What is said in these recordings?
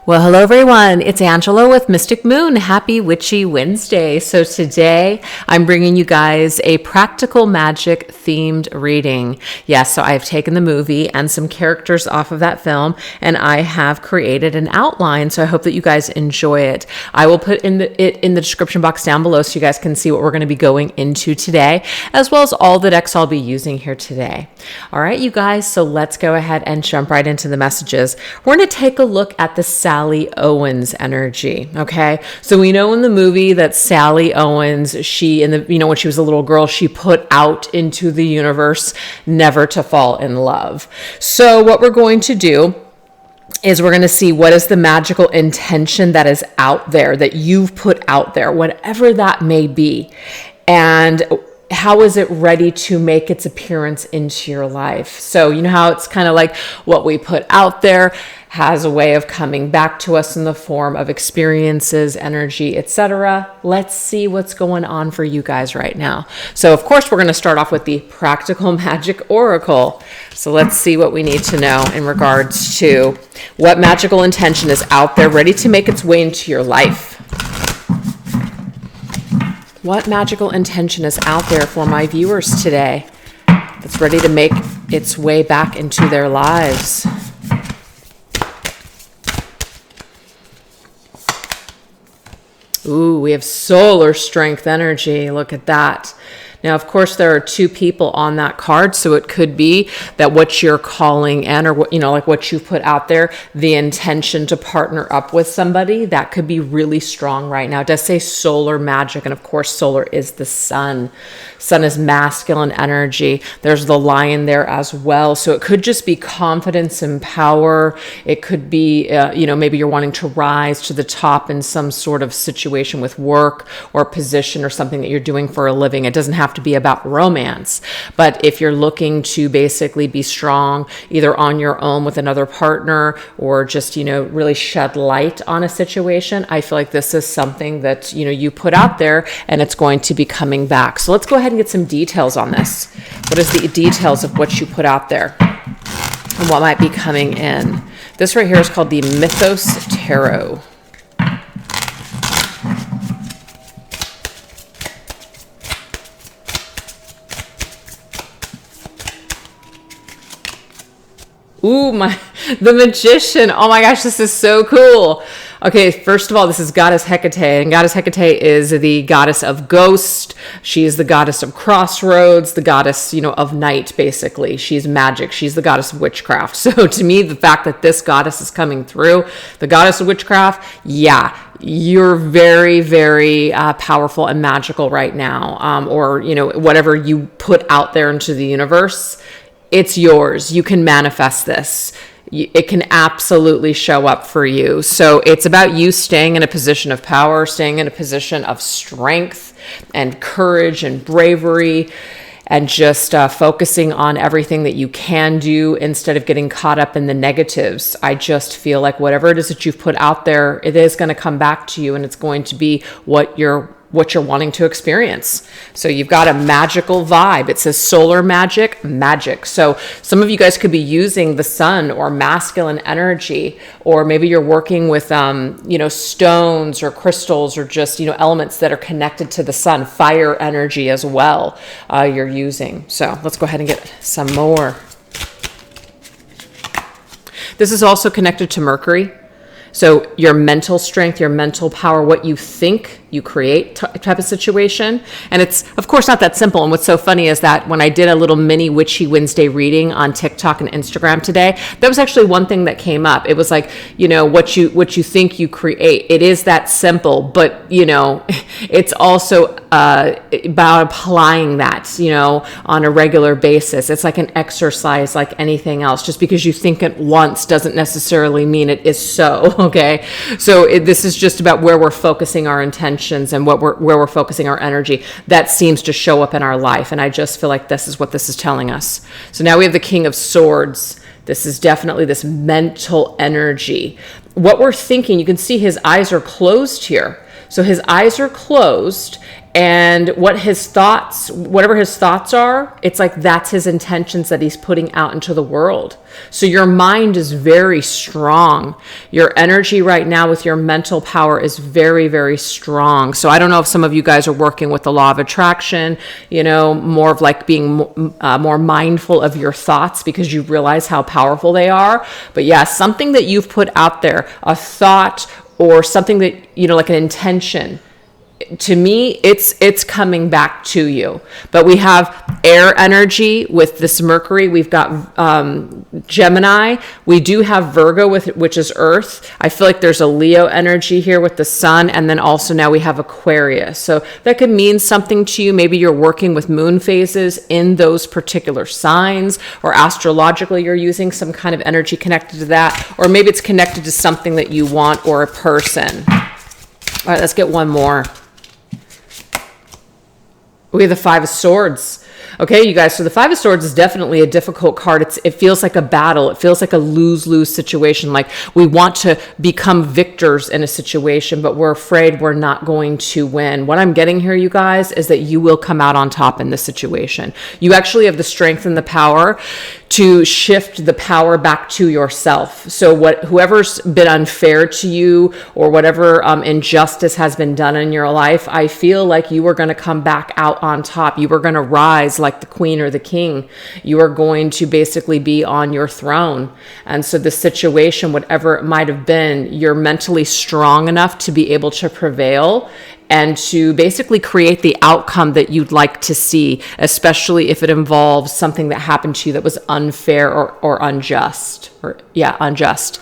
Well, hello everyone. It's Angelo with Mystic Moon. Happy Witchy Wednesday. So today I'm bringing you guys a practical magic themed reading. Yes, so I've taken the movie and some characters off of that film and I have created an outline. So I hope that you guys enjoy it. I will put it in the description box down below so you guys can see what we're going to be going into today, as well as all the decks I'll be using here today. All right, you guys, so let's go ahead and jump right into the messages. We're going to take a look at the Sally Owens energy. Okay. So we know in the movie that Sally Owens, when she was a little girl, she put out into the universe never to fall in love. So what we're going to do is we're going to see what is the magical intention that is out there, that you've put out there, whatever that may be. And how is it ready to make its appearance into your life? So you know how it's kind of like what we put out there has a way of coming back to us in the form of experiences, energy, etc. Let's see what's going on for you guys right now. So of course, we're going to start off with the practical magic oracle. So let's see what we need to know in regards to what magical intention is out there ready to make its way into your life. What magical intention is out there for my viewers today that's ready to make its way back into their lives? Ooh, we have solar strength energy. Look at that. Now, of course, there are two people on that card, so it could be that what you're calling in, or like what you've put out there, the intention to partner up with somebody, that could be really strong right now. It does say solar magic, and of course, solar is the sun. Sun is masculine energy. There's the lion there as well, so it could just be confidence and power. It could be, maybe you're wanting to rise to the top in some sort of situation with work or position or something that you're doing for a living. It doesn't have to be about romance, but if you're looking to basically be strong either on your own with another partner or just really shed light on a situation, I feel like this is something that you put out there and it's going to be coming back. So let's go ahead and get some details on this. What is the details of what you put out there and what might be coming in? This right here is called the Mythos Tarot. Ooh, the Magician. Oh my gosh, this is so cool. Okay, first of all, this is Goddess Hecate, and Goddess Hecate is the goddess of ghost. She is the goddess of crossroads, the goddess, of night, basically. She's magic. She's the goddess of witchcraft. So to me, the fact that this goddess is coming through, the goddess of witchcraft, yeah, you're very, very powerful and magical right now. Or whatever you put out there into the universe, it's yours. You can manifest this. It can absolutely show up for you. So it's about you staying in a position of power, staying in a position of strength and courage and bravery, and just focusing on everything that you can do instead of getting caught up in the negatives. I just feel like whatever it is that you've put out there, it is going to come back to you, and it's going to be what you're wanting to experience. So you've got a magical vibe. It says solar magic. So some of you guys could be using the sun or masculine energy, or maybe you're working with, stones or crystals or just, elements that are connected to the sun, fire energy as well, you're using. So let's go ahead and get some more. This is also connected to Mercury. So your mental strength, your mental power, what you think you create type of situation. And it's, of course, not that simple. And what's so funny is that when I did a little mini Witchy Wednesday reading on TikTok and Instagram today, that was actually one thing that came up. It was like, what you think you create. It is that simple, but, it's also about applying that, on a regular basis. It's like an exercise like anything else. Just because you think it once doesn't necessarily mean it is so, okay? So this is just about where we're focusing our intentions and where we're focusing our energy. That seems to show up in our life. And I just feel like this is what this is telling us. So now we have the King of Swords. This is definitely this mental energy. What we're thinking, you can see his eyes are closed here. So his eyes are closed, and whatever his thoughts are, it's like that's his intentions that he's putting out into the world. So your mind is very strong. Your energy right now with your mental power is very, very strong. So I don't know if some of you guys are working with the law of attraction, more of like being more mindful of your thoughts because you realize how powerful they are. But yeah, something that you've put out there, a thought or something that, like an intention, to me, it's coming back to you. But we have air energy with this Mercury. We've got Gemini. We do have Virgo, which is Earth. I feel like there's a Leo energy here with the Sun. And then also now we have Aquarius. So that could mean something to you. Maybe you're working with moon phases in those particular signs, or astrologically you're using some kind of energy connected to that. Or maybe it's connected to something that you want or a person. All right, let's get one more. We have the Five of Swords. Okay, you guys, so the Five of Swords is definitely a difficult card. It feels like a battle. It feels like a lose-lose situation. Like we want to become victors in a situation, but we're afraid we're not going to win. What I'm getting here, you guys, is that you will come out on top in this situation. You actually have the strength and the power to shift the power back to yourself. So whoever's been unfair to you or whatever injustice has been done in your life, I feel like you are going to come back out on top. You are going to rise like the queen or the king. You are going to basically be on your throne. And so the situation, whatever it might have been, you're mentally strong enough to be able to prevail and to basically create the outcome that you'd like to see, especially if it involves something that happened to you that was unfair or unjust. Unjust.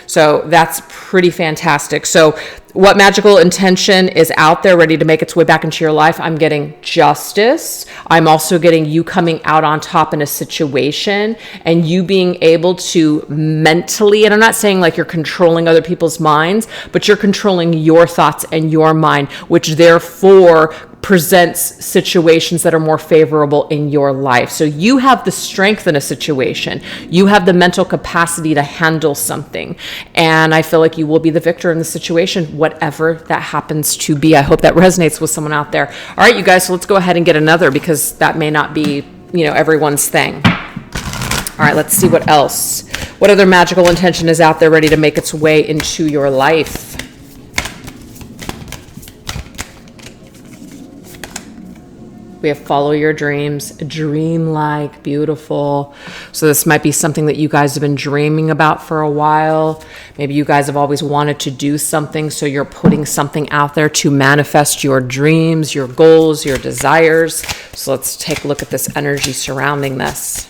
So that's pretty fantastic. So what magical intention is out there ready to make its way back into your life? I'm getting justice. I'm also getting you coming out on top in a situation and you being able to mentally, and I'm not saying like you're controlling other people's minds, but you're controlling your thoughts and your mind, which therefore presents situations that are more favorable in your life. So you have the strength in a situation. You have the mental capacity to handle something. And I feel like you will be the victor in the situation, whatever that happens to be. I hope that resonates with someone out there. All right, you guys, so let's go ahead and get another because that may not be, everyone's thing. All right, let's see what else. What other magical intention is out there ready to make its way into your life? We have follow your dreams, dream-like, beautiful. So this might be something that you guys have been dreaming about for a while. Maybe you guys have always wanted to do something, so you're putting something out there to manifest your dreams, your goals, your desires. So let's take a look at this energy surrounding this.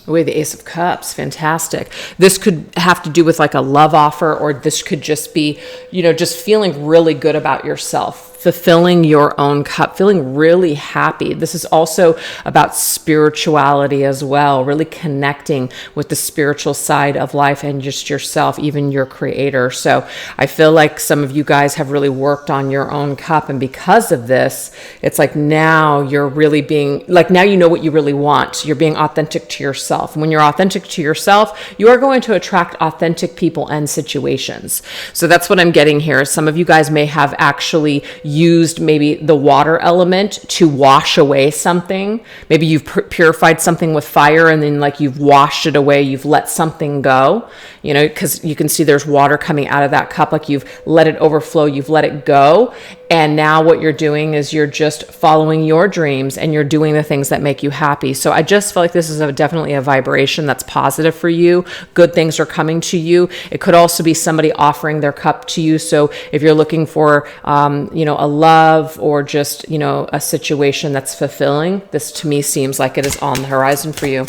We have the Ace of Cups. Fantastic. This could have to do with like a love offer, or this could just be, just feeling really good about yourself, fulfilling your own cup, feeling really happy. This is also about spirituality as well, really connecting with the spiritual side of life and just yourself, even your creator. So I feel like some of you guys have really worked on your own cup. And because of this, it's like now you're really being, like now you know what you really want. You're being authentic to yourself. And when you're authentic to yourself, you are going to attract authentic people and situations. So that's what I'm getting here. Some of you guys may have actually used maybe the water element to wash away something. Maybe you've purified something with fire and then like you've washed it away. You've let something go, because you can see there's water coming out of that cup. Like you've let it overflow. You've let it go. And now what you're doing is you're just following your dreams and you're doing the things that make you happy. So I just feel like this is definitely a vibration that's positive for you. Good things are coming to you. It could also be somebody offering their cup to you. So if you're looking for, a love or just, a situation that's fulfilling, this to me seems like it is on the horizon for you.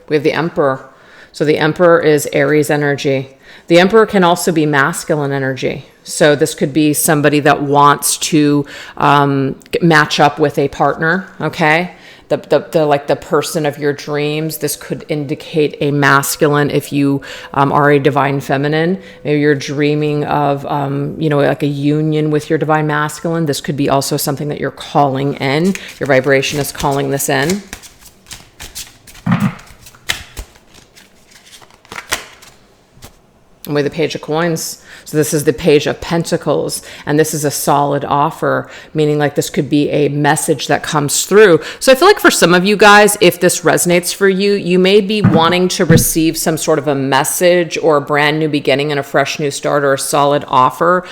We have the Emperor. So the Emperor is Aries energy. The Emperor can also be masculine energy. So this could be somebody that wants to match up with a partner, okay? The person of your dreams. This could indicate a masculine if you are a divine feminine. Maybe you're dreaming of, like a union with your divine masculine. This could be also something that you're calling in. Your vibration is calling this in. with the Page of Coins. So this is the Page of Pentacles, and this is a solid offer, meaning like this could be a message that comes through. So I feel like for some of you guys, if this resonates for you, you may be wanting to receive some sort of a message or a brand new beginning and a fresh new start or a solid offer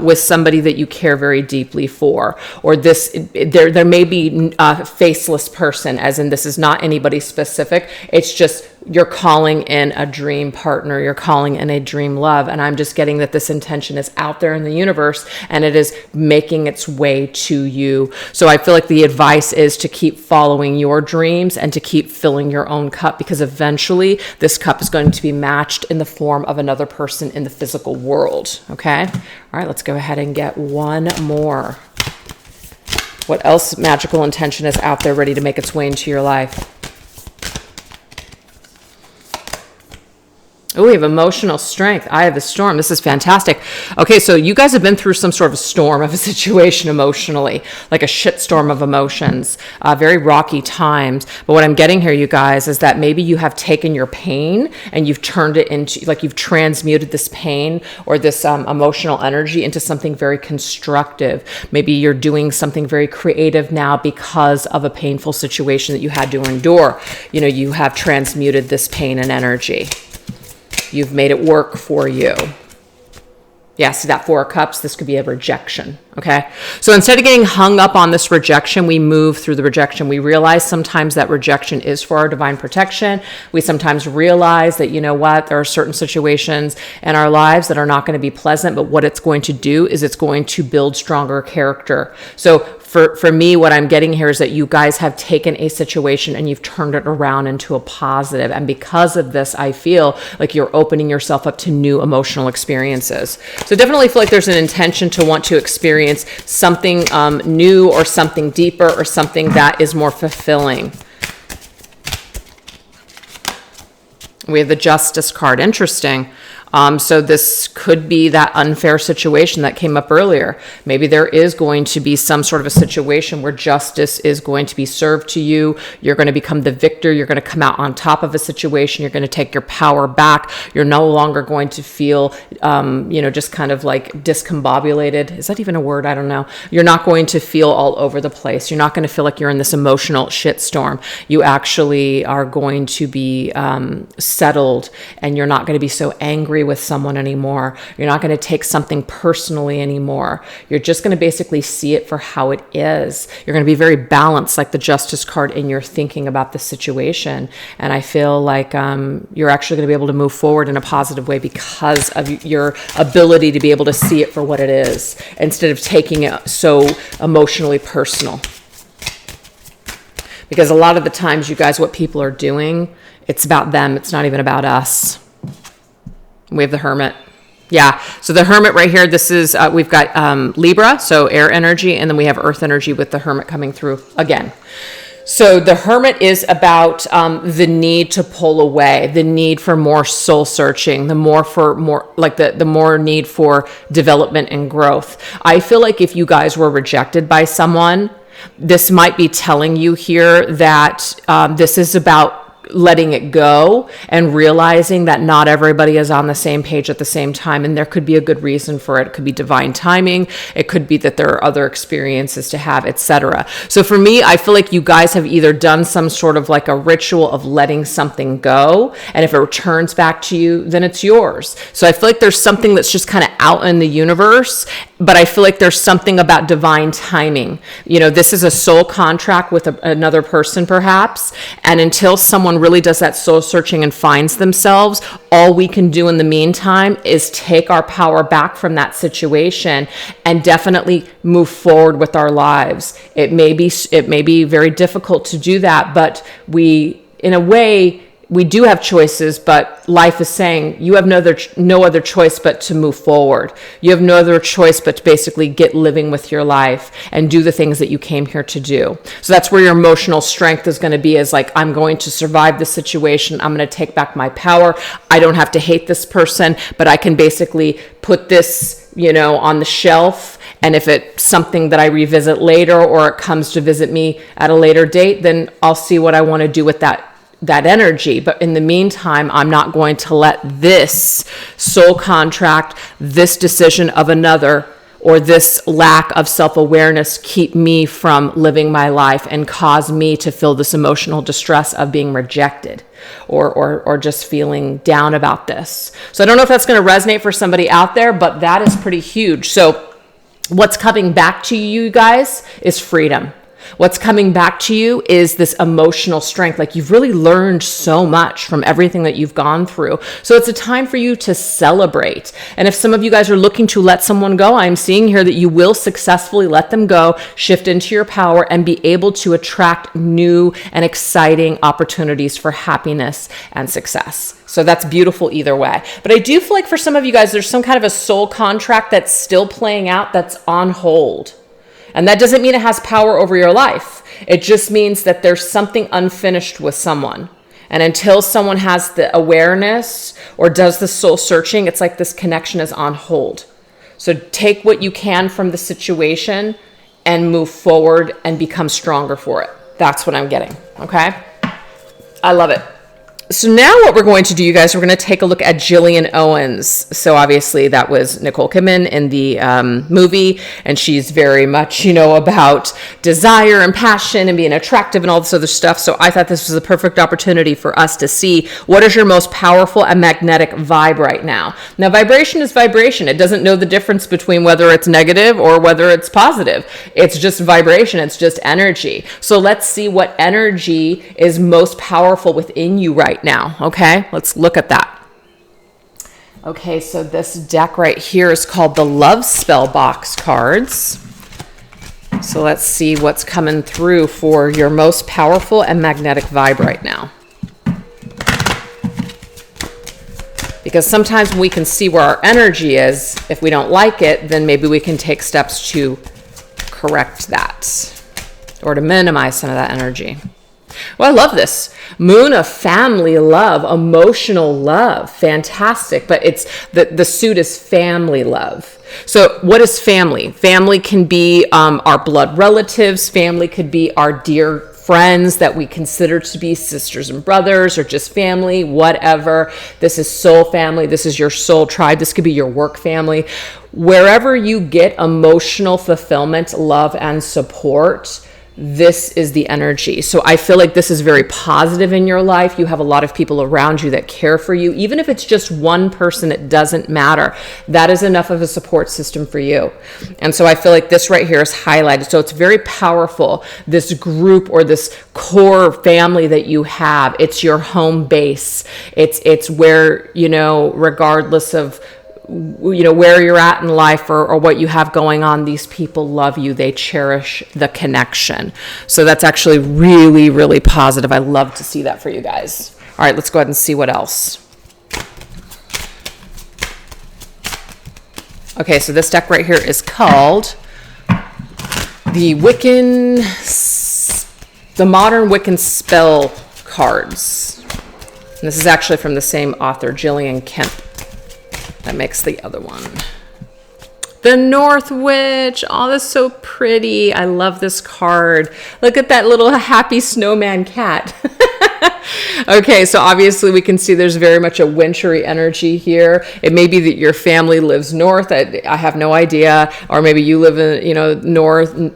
with somebody that you care very deeply for. Or there may be a faceless person, as in this is not anybody specific. It's just you're calling in a dream partner, you're calling in a dream love. And I'm just getting that this intention is out there in the universe and it is making its way to you. So I feel like the advice is to keep following your dreams and to keep filling your own cup, because eventually this cup is going to be matched in the form of another person in the physical world. Okay. All right, let's go ahead and get one more. What else magical intention is out there ready to make its way into your life? Oh, we have emotional strength. Eye of the storm. This is fantastic. Okay, so you guys have been through some sort of storm of a situation emotionally, like a shitstorm of emotions, very rocky times. But what I'm getting here, you guys, is that maybe you have taken your pain and you've turned it into, like you've transmuted this pain or this emotional energy into something very constructive. Maybe you're doing something very creative now because of a painful situation that you had to endure. You know, you have transmuted this pain and energy. You've made it work for you. Yeah, see that Four of Cups? This could be a rejection, okay? So instead of getting hung up on this rejection, we move through the rejection. We realize sometimes that rejection is for our divine protection. We sometimes realize that, you know what, there are certain situations in our lives that are not going to be pleasant, but what it's going to do is it's going to build stronger character. So for me, what I'm getting here is that you guys have taken a situation and you've turned it around into a positive. And because of this, I feel like you're opening yourself up to new emotional experiences. So definitely feel like there's an intention to want to experience something new or something deeper or something that is more fulfilling. We have the Justice card. Interesting. So this could be that unfair situation that came up earlier. Maybe there is going to be some sort of a situation where justice is going to be served to you. You're going to become the victor. You're going to come out on top of a situation. You're going to take your power back. You're no longer going to feel, just kind of like discombobulated. Is that even a word? I don't know. You're not going to feel all over the place. You're not going to feel like you're in this emotional shitstorm. You actually are going to be settled, and you're not going to be so angry with someone anymore. You're not going to take something personally anymore. You're just going to basically see it for how it is. You're going to be very balanced, like the Justice card, in your thinking about the situation. And I feel like you're actually going to be able to move forward in a positive way because of your ability to be able to see it for what it is instead of taking it so emotionally personal. Because a lot of the times, you guys, what people are doing, it's about them. It's not even about us. We have the Hermit. Yeah. So the Hermit right here, this is, we've got Libra, so air energy, and then we have earth energy with the Hermit coming through again. So the Hermit is about the need to pull away, the need for more soul searching, the more need for development and growth. I feel like if you guys were rejected by someone, this might be telling you here that this is about letting it go and realizing that not everybody is on the same page at the same time. And there could be a good reason for it. It could be divine timing. It could be that there are other experiences to have, etc. So for me, I feel like you guys have either done some sort of like a ritual of letting something go. And if it returns back to you, then it's yours. So I feel like there's something that's just kind of out in the universe, but I feel like there's something about divine timing. You know, this is a soul contract with another person perhaps. And until someone really does that soul searching and finds themselves, all we can do in the meantime is take our power back from that situation and definitely move forward with our lives. It may be very difficult to do that, but in a way, we do have choices, but life is saying you have no other choice but to move forward. You have no other choice but to basically get living with your life and do the things that you came here to do. So that's where your emotional strength is going to be, is like, I'm going to survive this situation. I'm going to take back my power. I don't have to hate this person, but I can basically put this, on the shelf. And if it's something that I revisit later or it comes to visit me at a later date, then I'll see what I want to do with that energy. But in the meantime, I'm not going to let this soul contract, this decision of another, or this lack of self-awareness keep me from living my life and cause me to feel this emotional distress of being rejected or just feeling down about this. So I don't know if that's going to resonate for somebody out there, but that is pretty huge. So what's coming back to you guys is freedom. What's coming back to you is this emotional strength. Like, you've really learned so much from everything that you've gone through. So it's a time for you to celebrate. And if some of you guys are looking to let someone go, I'm seeing here that you will successfully let them go, shift into your power, and be able to attract new and exciting opportunities for happiness and success. So that's beautiful either way. But I do feel like for some of you guys, there's some kind of a soul contract that's still playing out that's on hold. And that doesn't mean it has power over your life. It just means that there's something unfinished with someone. And until someone has the awareness or does the soul searching, it's like this connection is on hold. So take what you can from the situation and move forward and become stronger for it. That's what I'm getting. Okay? I love it. So now what we're going to do, you guys, we're going to take a look at Gillian Owens. So obviously that was Nicole Kidman in the movie, and she's very much, about desire and passion and being attractive and all this other stuff. So I thought this was a perfect opportunity for us to see what is your most powerful and magnetic vibe right now. Now, vibration is vibration. It doesn't know the difference between whether it's negative or whether it's positive. It's just vibration. It's just energy. So let's see what energy is most powerful within you right now. Okay, let's look at that. Okay, so this deck right here is called the Love Spell Box cards. So let's see what's coming through for your most powerful and magnetic vibe right now. Because sometimes we can see where our energy is. If we don't like it, then maybe we can take steps to correct that or to minimize some of that energy. Well, I love this. Moon of family love, emotional love. Fantastic. But it's the suit is family love. So what is family? Family can be our blood relatives. Family could be our dear friends that we consider to be sisters and brothers, or just family, whatever. This is soul family. This is your soul tribe. This could be your work family. Wherever you get emotional fulfillment, love, and support, this is the energy. So I feel like this is very positive in your life. You have a lot of people around you that care for you. Even if it's just one person, it doesn't matter. That is enough of a support system for you. And so I feel like this right here is highlighted. So it's very powerful, this group or this core family that you have. It's your home base. It's where, regardless of where you're at in life or what you have going on, these people love you. They cherish the connection. So that's actually really, really positive. I love to see that for you guys. All right, let's go ahead and see what else. Okay, so this deck right here is called the Modern Wiccan Spell Cards. And this is actually from the same author, Gillian Kemp. That makes the other one. The North Witch. Oh, that's so pretty. I love this card. Look at that little happy snowman cat. Okay, so obviously we can see there's very much a wintry energy here. It may be that your family lives north. I have no idea. Or maybe you live in,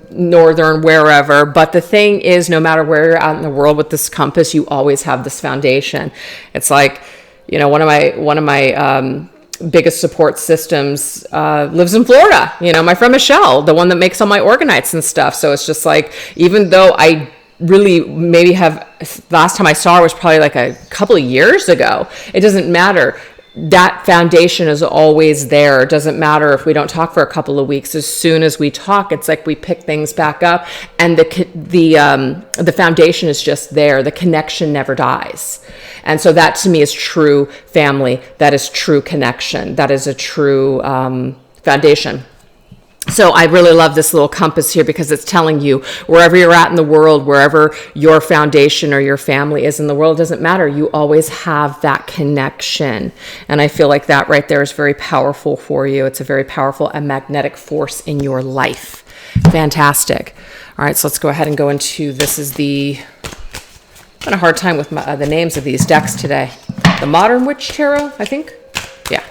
northern, wherever. But the thing is, no matter where you're out in the world with this compass, you always have this foundation. It's like, one of my biggest support systems lives in Florida. My friend Michelle, the one that makes all my organites and stuff. So it's just like, even though I really maybe last time I saw her was probably like a couple of years ago, it doesn't matter. That foundation is always there. It doesn't matter if we don't talk for a couple of weeks. As soon as we talk, it's like we pick things back up, and the foundation is just there. The connection never dies. And so that to me is true family. That is true connection. That is a true foundation. So I really love this little compass here because it's telling you wherever you're at in the world, wherever your foundation or your family is in the world, it doesn't matter. You always have that connection. And I feel like that right there is very powerful for you. It's a very powerful and magnetic force in your life. Fantastic. All right, so let's go ahead and go into, this is the having a hard time with the names of these decks today. The Modern Witch Tarot, I think. Yeah.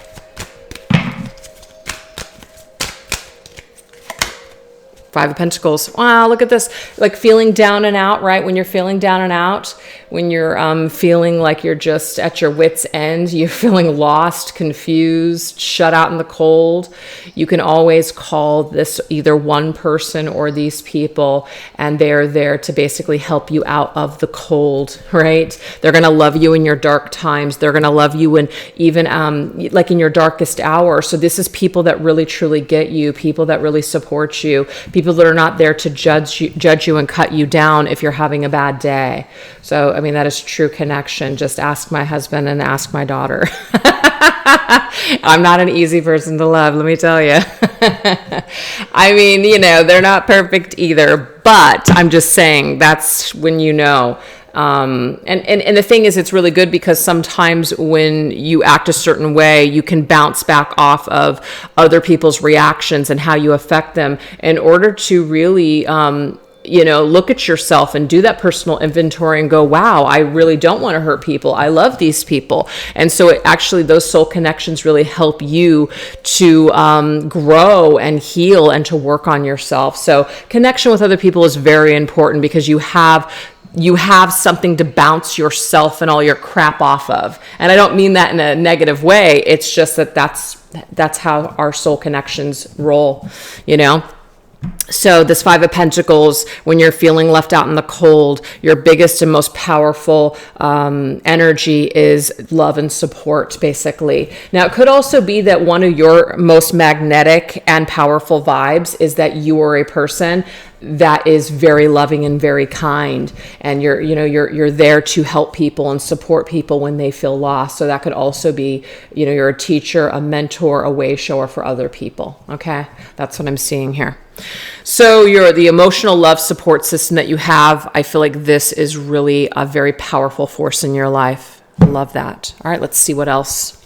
Five of Pentacles. Wow, look at this. Like feeling down and out, right? When you're feeling down and out, when you're feeling like you're just at your wit's end, you're feeling lost, confused, shut out in the cold, you can always call this either one person or these people, and they're there to basically help you out of the cold, right? They're going to love you in your dark times. They're going to love you in even like in your darkest hour. So this is people that really truly get you, people that really support you, people that are not there to judge you and cut you down if you're having a bad day. So, I mean, that is true connection. Just ask my husband and ask my daughter. I'm not an easy person to love, let me tell you. I mean, you know, they're not perfect either, but I'm just saying that's when you know. And the thing is, it's really good because sometimes when you act a certain way, you can bounce back off of other people's reactions and how you affect them in order to really, you know, look at yourself and do that personal inventory and go, wow, I really don't want to hurt people. I love these people. And so it actually, those soul connections really help you to grow and heal and to work on yourself. So connection with other people is very important because you have something to bounce yourself and all your crap off of. And I don't mean that in a negative way. It's just that that's how our soul connections roll, you know? So this Five of Pentacles, when you're feeling left out in the cold, your biggest and most powerful energy is love and support, basically. Now, it could also be that one of your most magnetic and powerful vibes is that you are a person that is very loving and very kind, and you're there to help people and support people when they feel lost. So that could also be, you know, you're a teacher, a mentor, a way shower for other people. Okay, that's what I'm seeing here. So you're the emotional love support system that you have. I feel like this is really a very powerful force in your life. I love that. All right, let's see what else.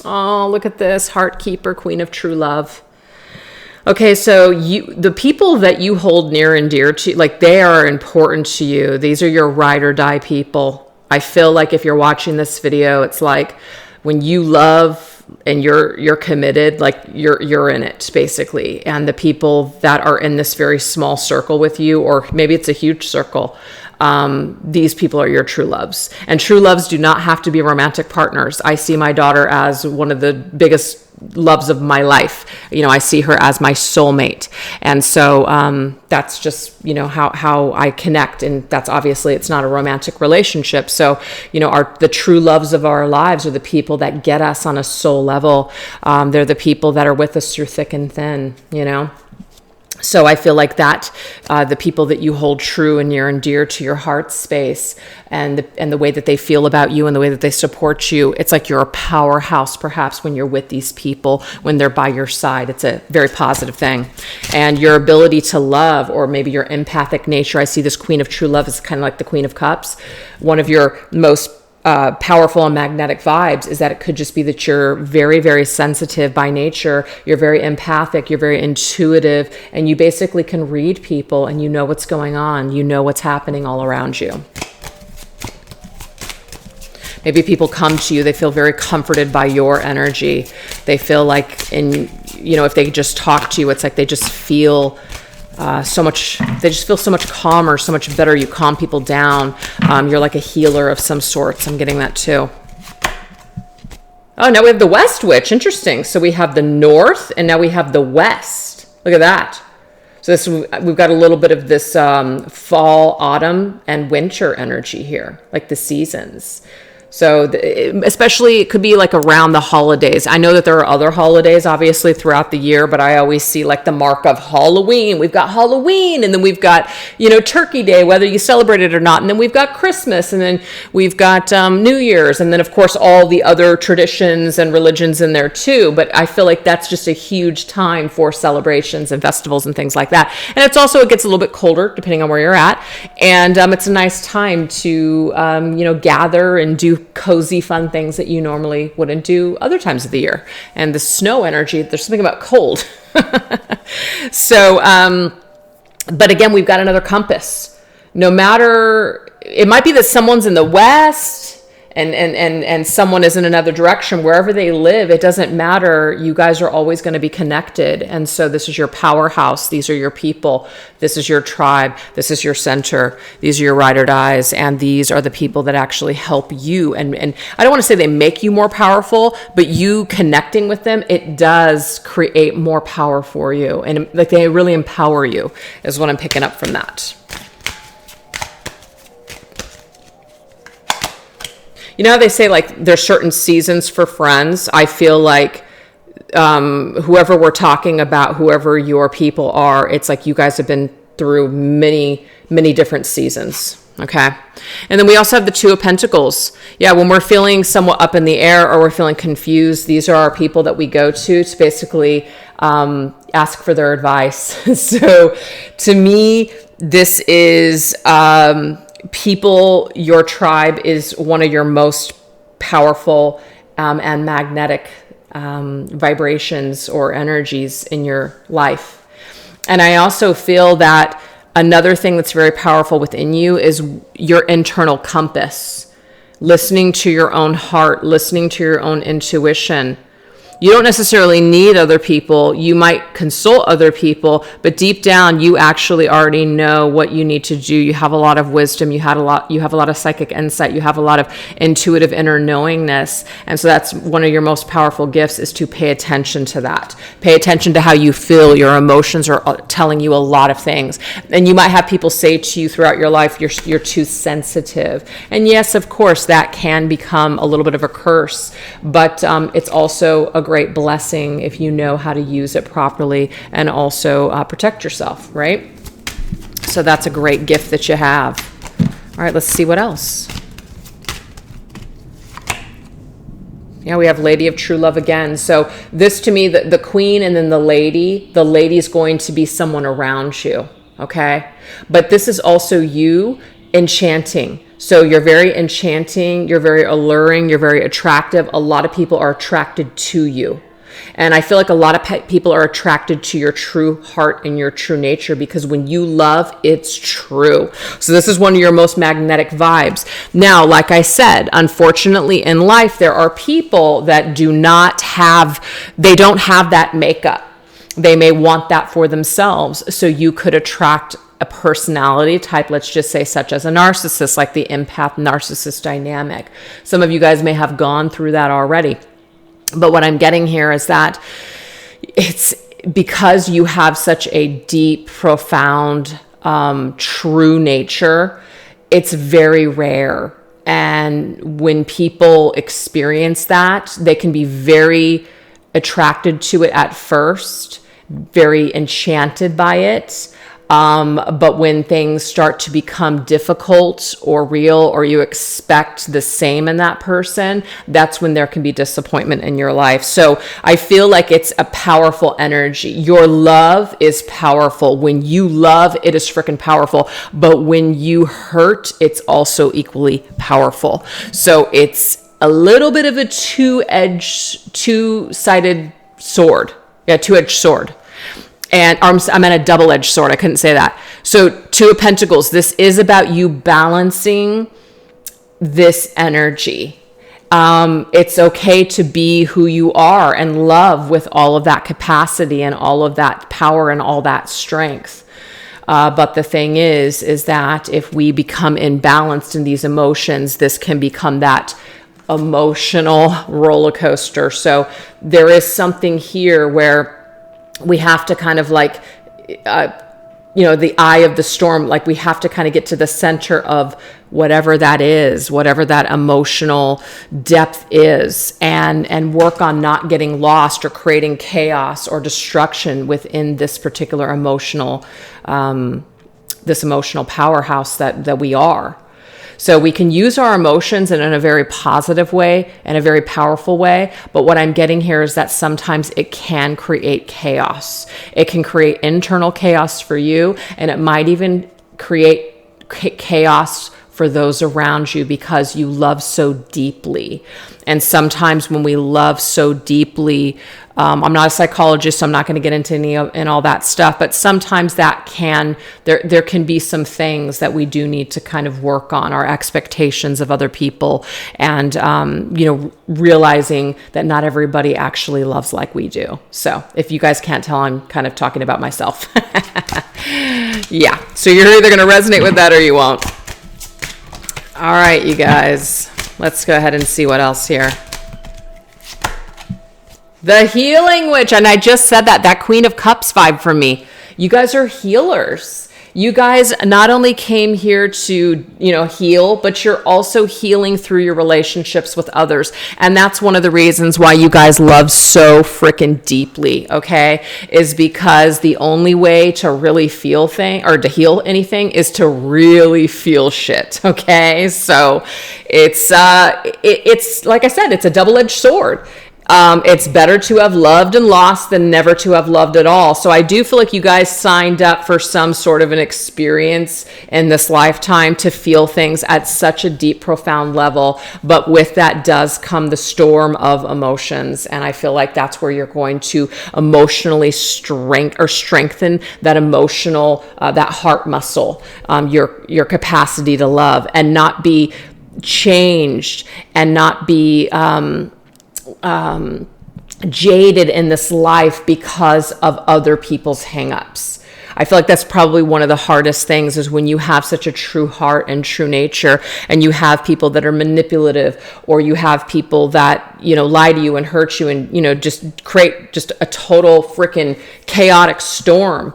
Oh, look at this. Heart Keeper, Queen of True Love. Okay, so the people that you hold near and dear to, like, they are important to you. These are your ride or die people. I feel like if you're watching this video, it's like when you love and you're committed, like you're in it, basically. And the people that are in this very small circle with you, or maybe it's a huge circle, these people are your true loves. And true loves do not have to be romantic partners. I see my daughter as one of the biggest loves of my life. You know, I see her as my soulmate. And so that's just, you know, how I connect. And that's obviously, it's not a romantic relationship. So, you know, the true loves of our lives are the people that get us on a soul level. They're the people that are with us through thick and thin, you know. So I feel like that the people that you hold true and near and dear to your heart space, and the way that they feel about you and the way that they support you, it's like you're a powerhouse perhaps when you're with these people, when they're by your side. It's a very positive thing. And your ability to love, or maybe your empathic nature, I see this Queen of True Love is kind of like the Queen of Cups. One of your most powerful and magnetic vibes is that it could just be that you're very, very sensitive by nature. You're very empathic. You're very intuitive, and you basically can read people, and you know what's going on. You know what's happening all around you. Maybe people come to you, they feel very comforted by your energy. They feel like, if they just talk to you, it's like they just feel they just feel so much calmer, so much better. You calm people down. You're like a healer of some sorts. I'm getting that too. Oh, now we have the West Witch. Interesting. So we have the North, and now we have the West. Look at that. So we've got a little bit of this fall, autumn, and winter energy here, like the seasons. So especially it could be like around the holidays. I know that there are other holidays obviously throughout the year, but I always see like the mark of Halloween. We've got Halloween, and then we've got, Turkey Day, whether you celebrate it or not. And then we've got Christmas, and then we've got New Year's, and then of course all the other traditions and religions in there too. But I feel like that's just a huge time for celebrations and festivals and things like that. And it gets a little bit colder depending on where you're at. And it's a nice time to, gather and do do cozy, fun things that you normally wouldn't do other times of the year. And the snow energy, there's something about cold. So, but again, we've got another compass. No matter, it might be that someone's in the west and someone is in another direction. Wherever they live, it doesn't matter. You guys are always going to be connected. And so this is your powerhouse. These are your people. This is your tribe. This is your center. These are your ride or dies. And these are the people that actually help you. And I don't want to say they make you more powerful, but you connecting with them, it does create more power for you. And like they really empower you is what I'm picking up from that. You know how they say like there's certain seasons for friends? I feel like whoever we're talking about, whoever your people are, it's like you guys have been through many, many different seasons. Okay. And then we also have the Two of Pentacles. Yeah. When we're feeling somewhat up in the air or we're feeling confused, these are our people that we go to basically ask for their advice. So to me, this is people, your tribe is one of your most powerful and magnetic vibrations or energies in your life. And I also feel that another thing that's very powerful within you is your internal compass, listening to your own heart, listening to your own intuition. You don't necessarily need other people. You might consult other people, but deep down, you actually already know what you need to do. You have a lot of wisdom. You have a lot of psychic insight. You have a lot of intuitive inner knowingness. And so that's one of your most powerful gifts, is to pay attention to that. Pay attention to how you feel. Your emotions are telling you a lot of things. And you might have people say to you throughout your life, you're too sensitive. And yes, of course, that can become a little bit of a curse, but it's also a great blessing if you know how to use it properly and also protect yourself, right? So that's a great gift that you have. All right, let's see what else. Yeah, we have Lady of True Love again. So this to me, the queen and then the lady is going to be someone around you, okay? But this is also you enchanting. So you're very enchanting, you're very alluring, you're very attractive. A lot of people are attracted to you. And I feel like a lot of people are attracted to your true heart and your true nature, because when you love, it's true. So this is one of your most magnetic vibes. Now, like I said, unfortunately in life, there are people that don't have that makeup. They may want that for themselves. So you could attract a personality type, let's just say, such as a narcissist, like the empath narcissist dynamic. Some of you guys may have gone through that already. But what I'm getting here is that it's because you have such a deep, profound, true nature, it's very rare. And when people experience that, they can be very attracted to it at first, very enchanted by it. But when things start to become difficult or real, or you expect the same in that person, that's when there can be disappointment in your life. So I feel like it's a powerful energy. Your love is powerful. When you love, it is freaking powerful. But when you hurt, it's also equally powerful. So it's a little bit of a two-sided sword. Yeah, two-edged sword. And I'm at a double-edged sword. I couldn't say that. So Two of Pentacles, this is about you balancing this energy. It's okay to be who you are and love with all of that capacity and all of that power and all that strength. But the thing is that if we become imbalanced in these emotions, this can become that emotional roller coaster. So there is something here where we have to kind of like, the eye of the storm, like we have to kind of get to the center of whatever that is, whatever that emotional depth is, and work on not getting lost or creating chaos or destruction within this particular emotional powerhouse that we are. So we can use our emotions in a very positive way and a very powerful way. But what I'm getting here is that sometimes it can create chaos. It can create internal chaos for you, and it might even create chaos for those around you because you love so deeply. And sometimes when we love so deeply, I'm not a psychologist, so I'm not going to get into any of and all that stuff, but sometimes that there can be some things that we do need to kind of work on, our expectations of other people, and realizing that not everybody actually loves like we do. So if you guys can't tell, I'm kind of talking about myself. Yeah, so you're either going to resonate with that or you won't. All right, you guys, let's go ahead and see what else here. The healing witch. And I just said that Queen of Cups vibe for me. You guys are healers. You guys not only came here to, heal, but you're also healing through your relationships with others. And that's one of the reasons why you guys love so freaking deeply, okay? Is because the only way to really feel to heal anything is to really feel shit, okay? So it's like I said, it's a double-edged sword. It's better to have loved and lost than never to have loved at all. So I do feel like you guys signed up for some sort of an experience in this lifetime to feel things at such a deep, profound level. But with that does come the storm of emotions. And I feel like that's where you're going to emotionally strengthen that emotional, that heart muscle, your capacity to love, and not be changed and not be, jaded in this life because of other people's hangups. I feel like that's probably one of the hardest things, is when you have such a true heart and true nature, and you have people that are manipulative, or you have people that, lie to you and hurt you and, just create just a total freaking chaotic storm.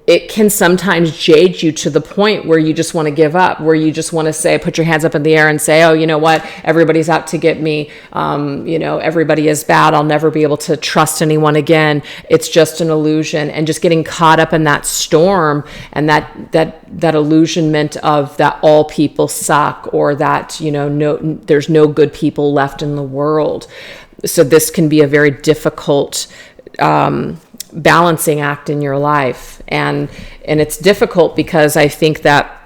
It can sometimes jade you to the point where you just want to give up, where you just want to say, put your hands up in the air and say, oh, you know what? Everybody's out to get me. Everybody is bad. I'll never be able to trust anyone again. It's just an illusion. And just getting caught up in that storm and that illusionment of that all people suck, or that, there's no good people left in the world. So this can be a very difficult, balancing act in your life. And it's difficult because I think that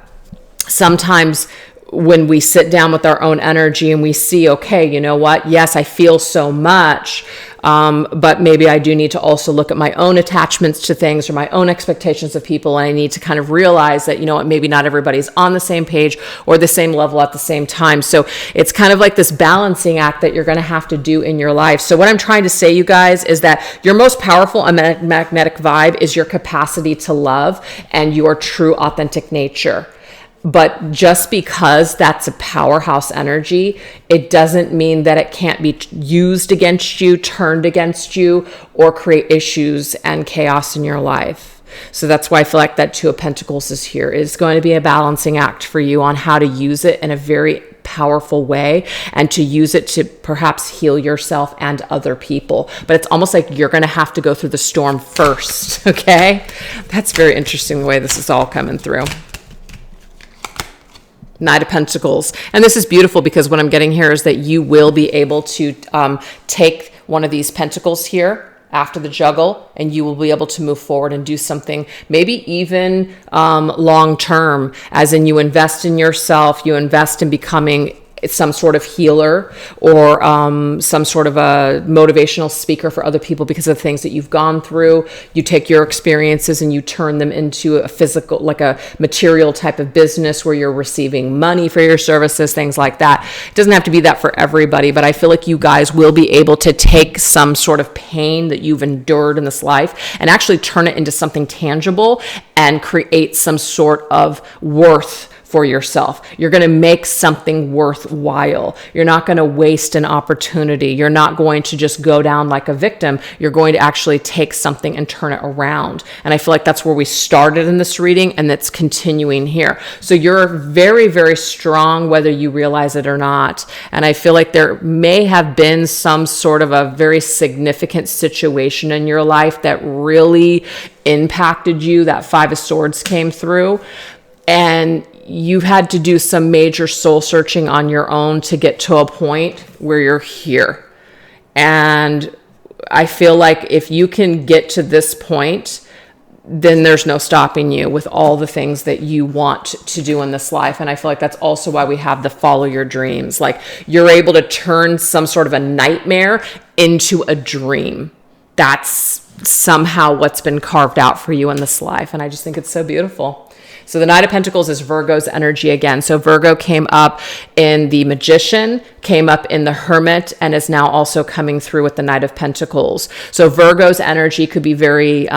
sometimes when we sit down with our own energy and we see, okay, you know what? Yes, I feel so much, but maybe I do need to also look at my own attachments to things or my own expectations of people. And I need to kind of realize that, maybe not everybody's on the same page or the same level at the same time. So it's kind of like this balancing act that you're going to have to do in your life. So what I'm trying to say, you guys, is that your most powerful and magnetic vibe is your capacity to love and your true authentic nature. But just because that's a powerhouse energy, it doesn't mean that it can't be used against you, turned against you, or create issues and chaos in your life. So that's why I feel like that Two of Pentacles is here. It's going to be a balancing act for you on how to use it in a very powerful way, and to use it to perhaps heal yourself and other people. But it's almost like you're going to have to go through the storm first, okay? That's very interesting the way this is all coming through. Knight of Pentacles. And this is beautiful because what I'm getting here is that you will be able to take one of these pentacles here after the juggle, and you will be able to move forward and do something maybe even long term, as in you invest in yourself, you invest in becoming some sort of healer, or some sort of a motivational speaker for other people because of the things that you've gone through. You take your experiences and you turn them into a physical, like a material type of business where you're receiving money for your services, things like that. It doesn't have to be that for everybody, but I feel like you guys will be able to take some sort of pain that you've endured in this life and actually turn it into something tangible and create some sort of worth for yourself. You're going to make something worthwhile. You're not going to waste an opportunity. You're not going to just go down like a victim. You're going to actually take something and turn it around. And I feel like that's where we started in this reading, and that's continuing here. So you're very, very strong, whether you realize it or not. And I feel like there may have been some sort of a very significant situation in your life that really impacted you. That Five of Swords came through, and you've had to do some major soul searching on your own to get to a point where you're here. And I feel like if you can get to this point, then there's no stopping you with all the things that you want to do in this life. And I feel like that's also why we have the follow your dreams. Like, you're able to turn some sort of a nightmare into a dream. That's somehow what's been carved out for you in this life. And I just think it's so beautiful. So the Knight of Pentacles is Virgo's energy again. So Virgo came up in the Magician, came up in the Hermit, and is now also coming through with the Knight of Pentacles. So Virgo's energy could be very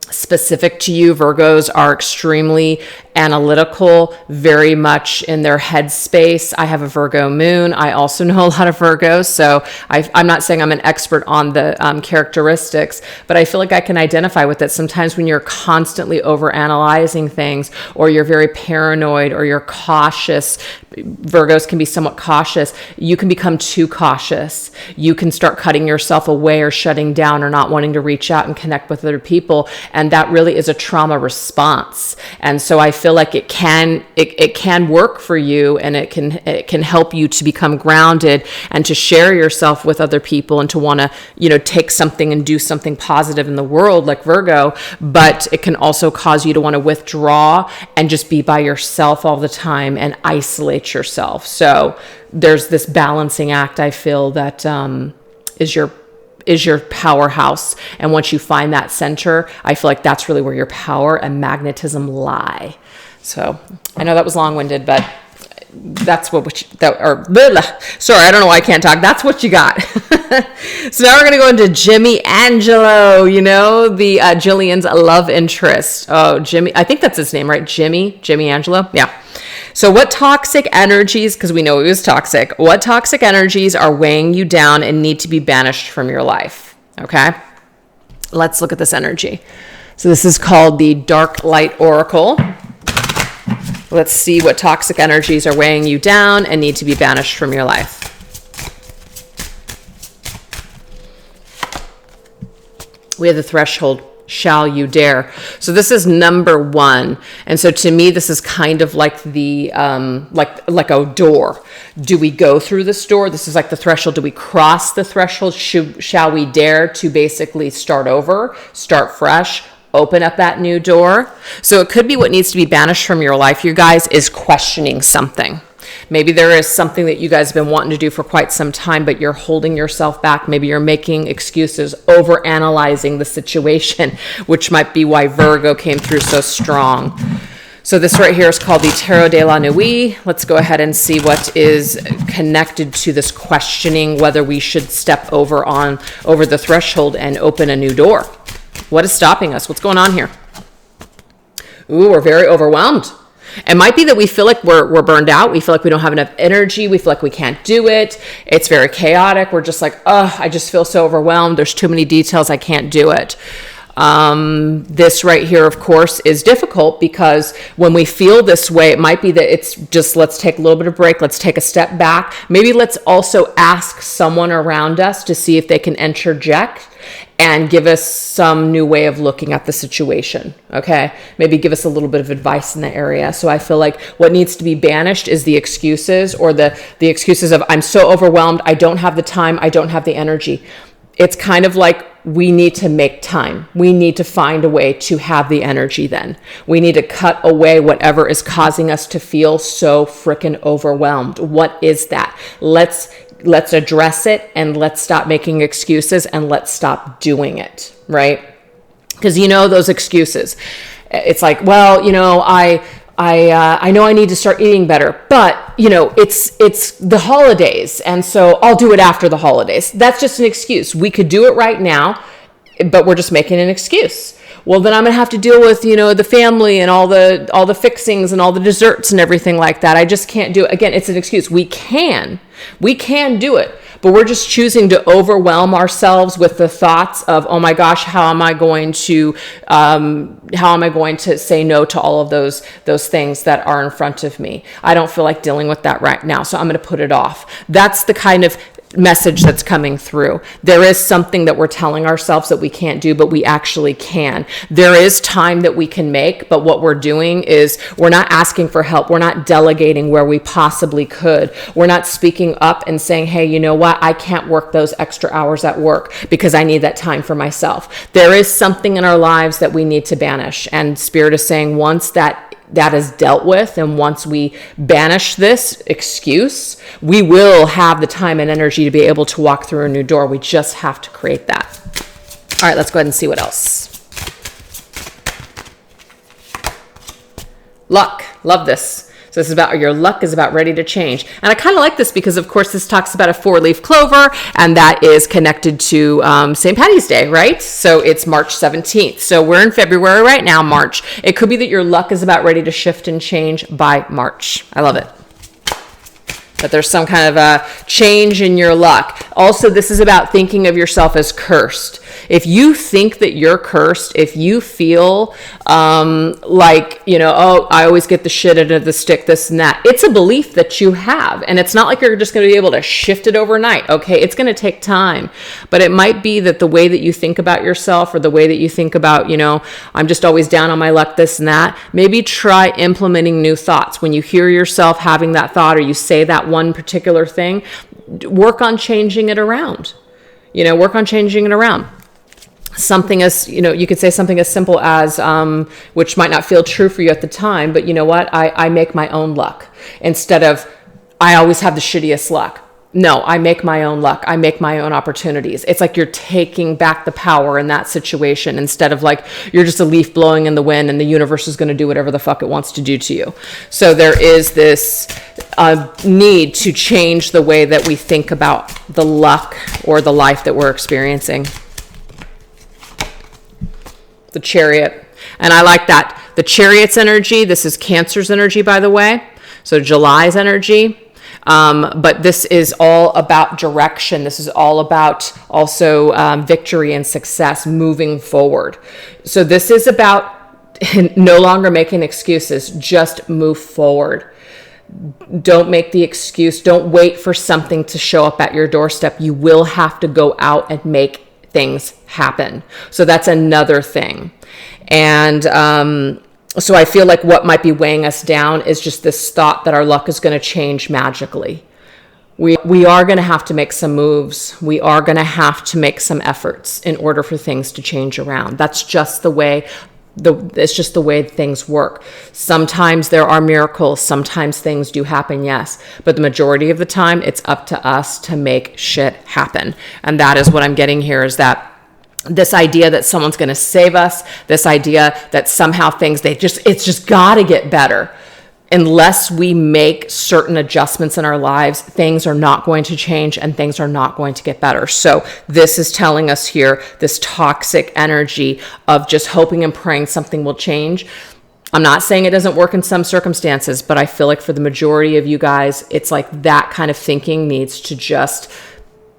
specific to you. Virgos are extremely analytical, very much in their headspace. I have a Virgo moon. I also know a lot of Virgos, so I'm not saying I'm an expert on the characteristics, but I feel like I can identify with it. Sometimes when you're constantly overanalyzing things, or you're very paranoid, or you're cautious, Virgos can be somewhat cautious. You can become too cautious. You can start cutting yourself away, or shutting down, or not wanting to reach out and connect with other people. And that really is a trauma response. And so I feel like it can work for you, and it can help you to become grounded and to share yourself with other people, and to want to, take something and do something positive in the world like Virgo. But it can also cause you to want to withdraw and just be by yourself all the time and isolate yourself. So there's this balancing act, I feel, that is your powerhouse. And once you find that center, I feel like that's really where your power and magnetism lie. So I know that was long-winded, but that's sorry, I don't know why I can't talk. That's what you got. So now we're going to go into Jimmy Angelo, the Gillian's love interest. Oh, Jimmy, I think that's his name, right? Jimmy Angelo. Yeah. So what toxic energies, because we know he was toxic, what toxic energies are weighing you down and need to be banished from your life? Okay. Let's look at this energy. So this is called the Dark Light Oracle. Let's see what toxic energies are weighing you down and need to be banished from your life. We have the Threshold. Shall you dare? So this is number 1. And so to me, this is kind of like the, like a door. Do we go through this door? This is like the threshold. Do we cross the threshold? Shall we dare to basically start over, start fresh, open up that new door? So it could be what needs to be banished from your life, you guys, is questioning something. Maybe there is something that you guys have been wanting to do for quite some time, but you're holding yourself back. Maybe you're making excuses, over-analyzing the situation, which might be why Virgo came through so strong. So this right here is called the Tarot de la Nuit. Let's go ahead and see what is connected to this questioning, whether we should step over the threshold and open a new door. What is stopping us? What's going on here? Ooh, we're very overwhelmed. It might be that we feel like we're burned out. We feel like we don't have enough energy. We feel like we can't do it. It's very chaotic. We're just like, I just feel so overwhelmed. There's too many details. I can't do it. This right here, of course, is difficult, because when we feel this way, it might be that it's just, let's take a little bit of break. Let's take a step back. Maybe let's also ask someone around us to see if they can interject and give us some new way of looking at the situation, okay? Maybe give us a little bit of advice in the area. So I feel like what needs to be banished is the excuses, or the excuses of, I'm so overwhelmed, I don't have the time, I don't have the energy. It's kind of like, we need to make time. We need to find a way to have the energy then. We need to cut away whatever is causing us to feel so freaking overwhelmed. What is that? Let's address it, and let's stop making excuses, and let's stop doing it, right? Because those excuses, it's like, well, I know I need to start eating better, but it's the holidays, and so I'll do it after the holidays. That's just an excuse. We could do it right now, but we're just making an excuse. Well, then I'm going to have to deal with, the family and all the fixings and all the desserts and everything like that. I just can't do it. Again, it's an excuse. We can do it, but we're just choosing to overwhelm ourselves with the thoughts of, oh my gosh, how am I going to say no to all of those things that are in front of me? I don't feel like dealing with that right now, so I'm going to put it off. That's the kind of message that's coming through. There is something that we're telling ourselves that we can't do, but we actually can. There is time that we can make, but what we're doing is we're not asking for help. We're not delegating where we possibly could. We're not speaking up and saying, hey, you know what? I can't work those extra hours at work because I need that time for myself. There is something in our lives that we need to banish. And Spirit is saying once that is dealt with, and once we banish this excuse, we will have the time and energy to be able to walk through a new door. We just have to create that. All right, let's go ahead and see what else. Luck. Love this. So this is about your luck is about ready to change. And I kind of like this because, of course, this talks about a 4-leaf clover, and that is connected to St. Patty's Day, right? So it's March 17th. So we're in February right now, March. It could be that your luck is about ready to shift and change by March. I love it. That there's some kind of a change in your luck. Also, this is about thinking of yourself as cursed. If you think that you're cursed, if you feel like, you know, oh, I always get the shit out of the stick, this and that, it's a belief that you have. And it's not like you're just going to be able to shift it overnight, okay? It's going to take time. But it might be that the way that you think about yourself, or the way that you think about, you know, I'm just always down on my luck, this and that, maybe try implementing new thoughts. When you hear yourself having that thought, or you say that one particular thing, work on changing it around. You know, work on changing it around. Something as, you know, you could say something as simple as, which might not feel true for you at the time, but you know what? I make my own luck. Instead of, I always have the shittiest luck. No, I make my own luck. I make my own opportunities. It's like you're taking back the power in that situation, instead of like you're just a leaf blowing in the wind and the universe is going to do whatever the fuck it wants to do to you. So there is this need to change the way that we think about the luck or the life that we're experiencing. The Chariot. And I like that. The Chariot's energy, this is Cancer's energy, by the way. So July's energy. But this is all about direction. This is all about also victory and success, moving forward. So this is about no longer making excuses, just move forward. Don't make the excuse. Don't wait for something to show up at your doorstep. You will have to go out and make things happen. So that's another thing. And so I feel like what might be weighing us down is just this thought that our luck is going to change magically. We are going to have to make some moves. We are going to have to make some efforts in order for things to change around. That's just the way it's just the way things work. Sometimes there are miracles. Sometimes things do happen, yes. But the majority of the time, it's up to us to make shit happen. And that is what I'm getting here, is that this idea that someone's going to save us, this idea that somehow things, it's just got to get better. Unless we make certain adjustments in our lives, things are not going to change and things are not going to get better. So this is telling us here, this toxic energy of just hoping and praying something will change. I'm not saying it doesn't work in some circumstances, but I feel like for the majority of you guys, it's like that kind of thinking needs to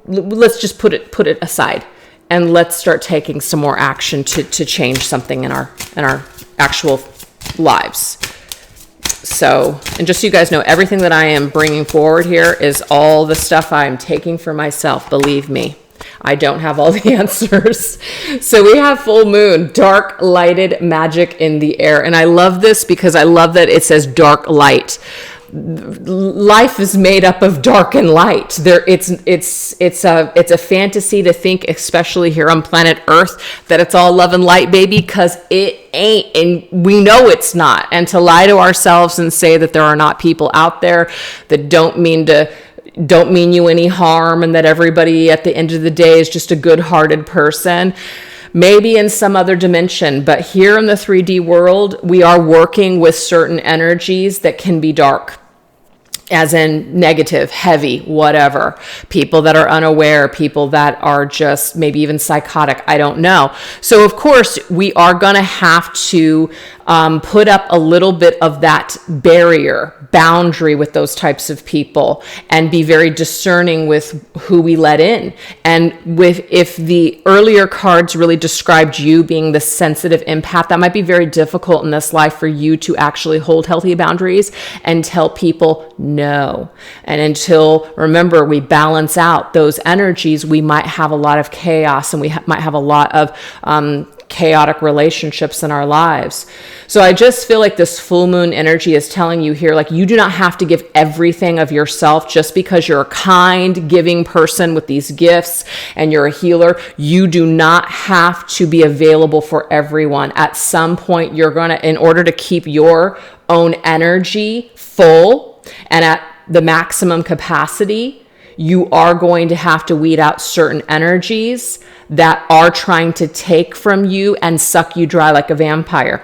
let's just put it aside, and let's start taking some more action to change something in our actual lives. So, and just so you guys know, everything that I am bringing forward here is all the stuff I'm taking for myself. Believe me, I don't have all the answers. So we have full moon, dark lighted magic in the air. And I love this because I love that it says dark light. Life is made up of dark and light. It's a fantasy to think, especially here on planet Earth, that it's all love and light, baby, because it ain't, and we know it's not. And to lie to ourselves and say that there are not people out there that don't mean you any harm, and that everybody at the end of the day is just a good-hearted person. Maybe in some other dimension, but here in the 3D world, we are working with certain energies that can be dark, as in negative, heavy, whatever. People that are unaware, people that are just maybe even psychotic, I don't know. So of course, we are going to have to put up a little bit of that barrier, boundary with those types of people, and be very discerning with who we let in. And if the earlier cards really described you being the sensitive empath, that might be very difficult in this life for you to actually hold healthy boundaries and tell people no. And until, remember, we balance out those energies, we might have a lot of chaos, and we might have a lot of chaotic relationships in our lives. So I just feel like this full moon energy is telling you here, like, you do not have to give everything of yourself just because you're a kind, giving person with these gifts and you're a healer. You do not have to be available for everyone. At some point, you're going to, in order to keep your own energy full and at the maximum capacity, you are going to have to weed out certain energies that are trying to take from you and suck you dry like a vampire.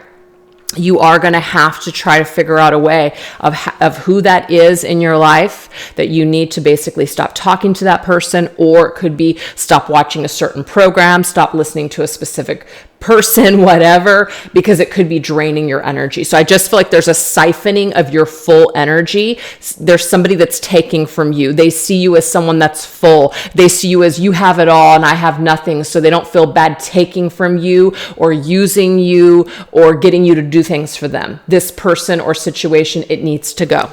You are going to have to try to figure out a way of who that is in your life, that you need to basically stop talking to that person, or it could be stop watching a certain program, stop listening to a specific person, whatever, because it could be draining your energy. So I just feel like there's a siphoning of your full energy. There's somebody that's taking from you. They see you as someone that's full. They see you as you have it all and I have nothing. So they don't feel bad taking from you or using you or getting you to do things for them. This person or situation, it needs to go.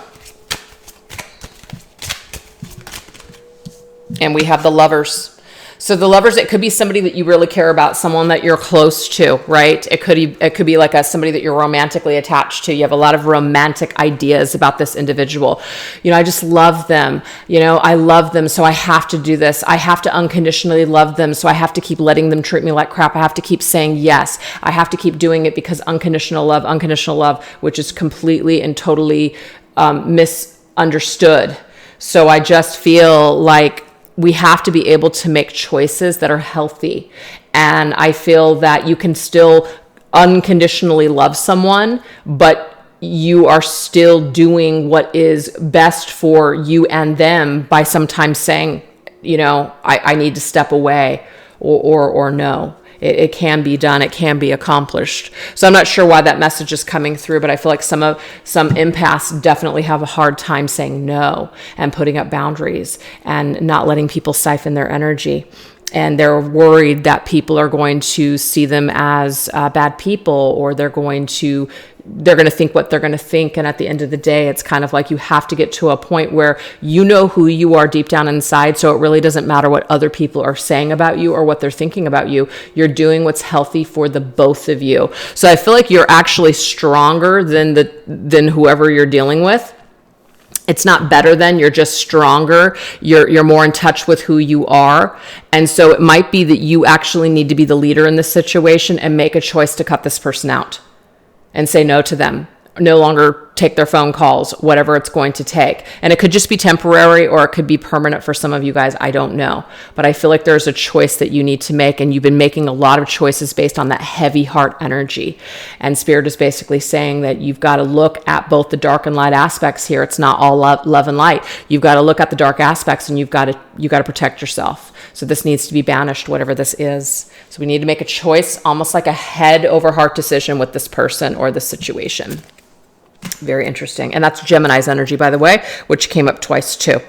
And we have the Lovers. So the Lovers, it could be somebody that you really care about, someone that you're close to, right? It could be like somebody that you're romantically attached to. You have a lot of romantic ideas about this individual. You know, I just love them. You know, I love them, so I have to do this. I have to unconditionally love them, so I have to keep letting them treat me like crap. I have to keep saying yes. I have to keep doing it because unconditional love, which is completely and totally misunderstood. So I just feel like we have to be able to make choices that are healthy. And I feel that you can still unconditionally love someone, but you are still doing what is best for you and them by sometimes saying, you know, I need to step away or no. It can be done. It can be accomplished. So I'm not sure why that message is coming through, but I feel like some empaths definitely have a hard time saying no and putting up boundaries and not letting people siphon their energy. And they're worried that people are going to see them as bad people, or they're going to think what they're going to think. And at the end of the day, it's kind of like you have to get to a point where you know who you are deep down inside. So it really doesn't matter what other people are saying about you or what they're thinking about you. You're doing what's healthy for the both of you. So I feel like you're actually stronger than whoever you're dealing with. It's not better than, you're just stronger. You're more in touch with who you are. And so it might be that you actually need to be the leader in this situation and make a choice to cut this person out and say no to them. No longer take their phone calls, whatever it's going to take. And it could just be temporary, or it could be permanent for some of you guys. I don't know. But I feel like there's a choice that you need to make, and you've been making a lot of choices based on that heavy heart energy. And Spirit is basically saying that you've got to look at both the dark and light aspects here. It's not all love and light. You've got to look at the dark aspects, and you've got to protect yourself. So this needs to be banished, whatever this is. So we need to make a choice, almost like a head over heart decision with this person or this situation. Very interesting. And that's Gemini's energy, by the way, which came up twice too.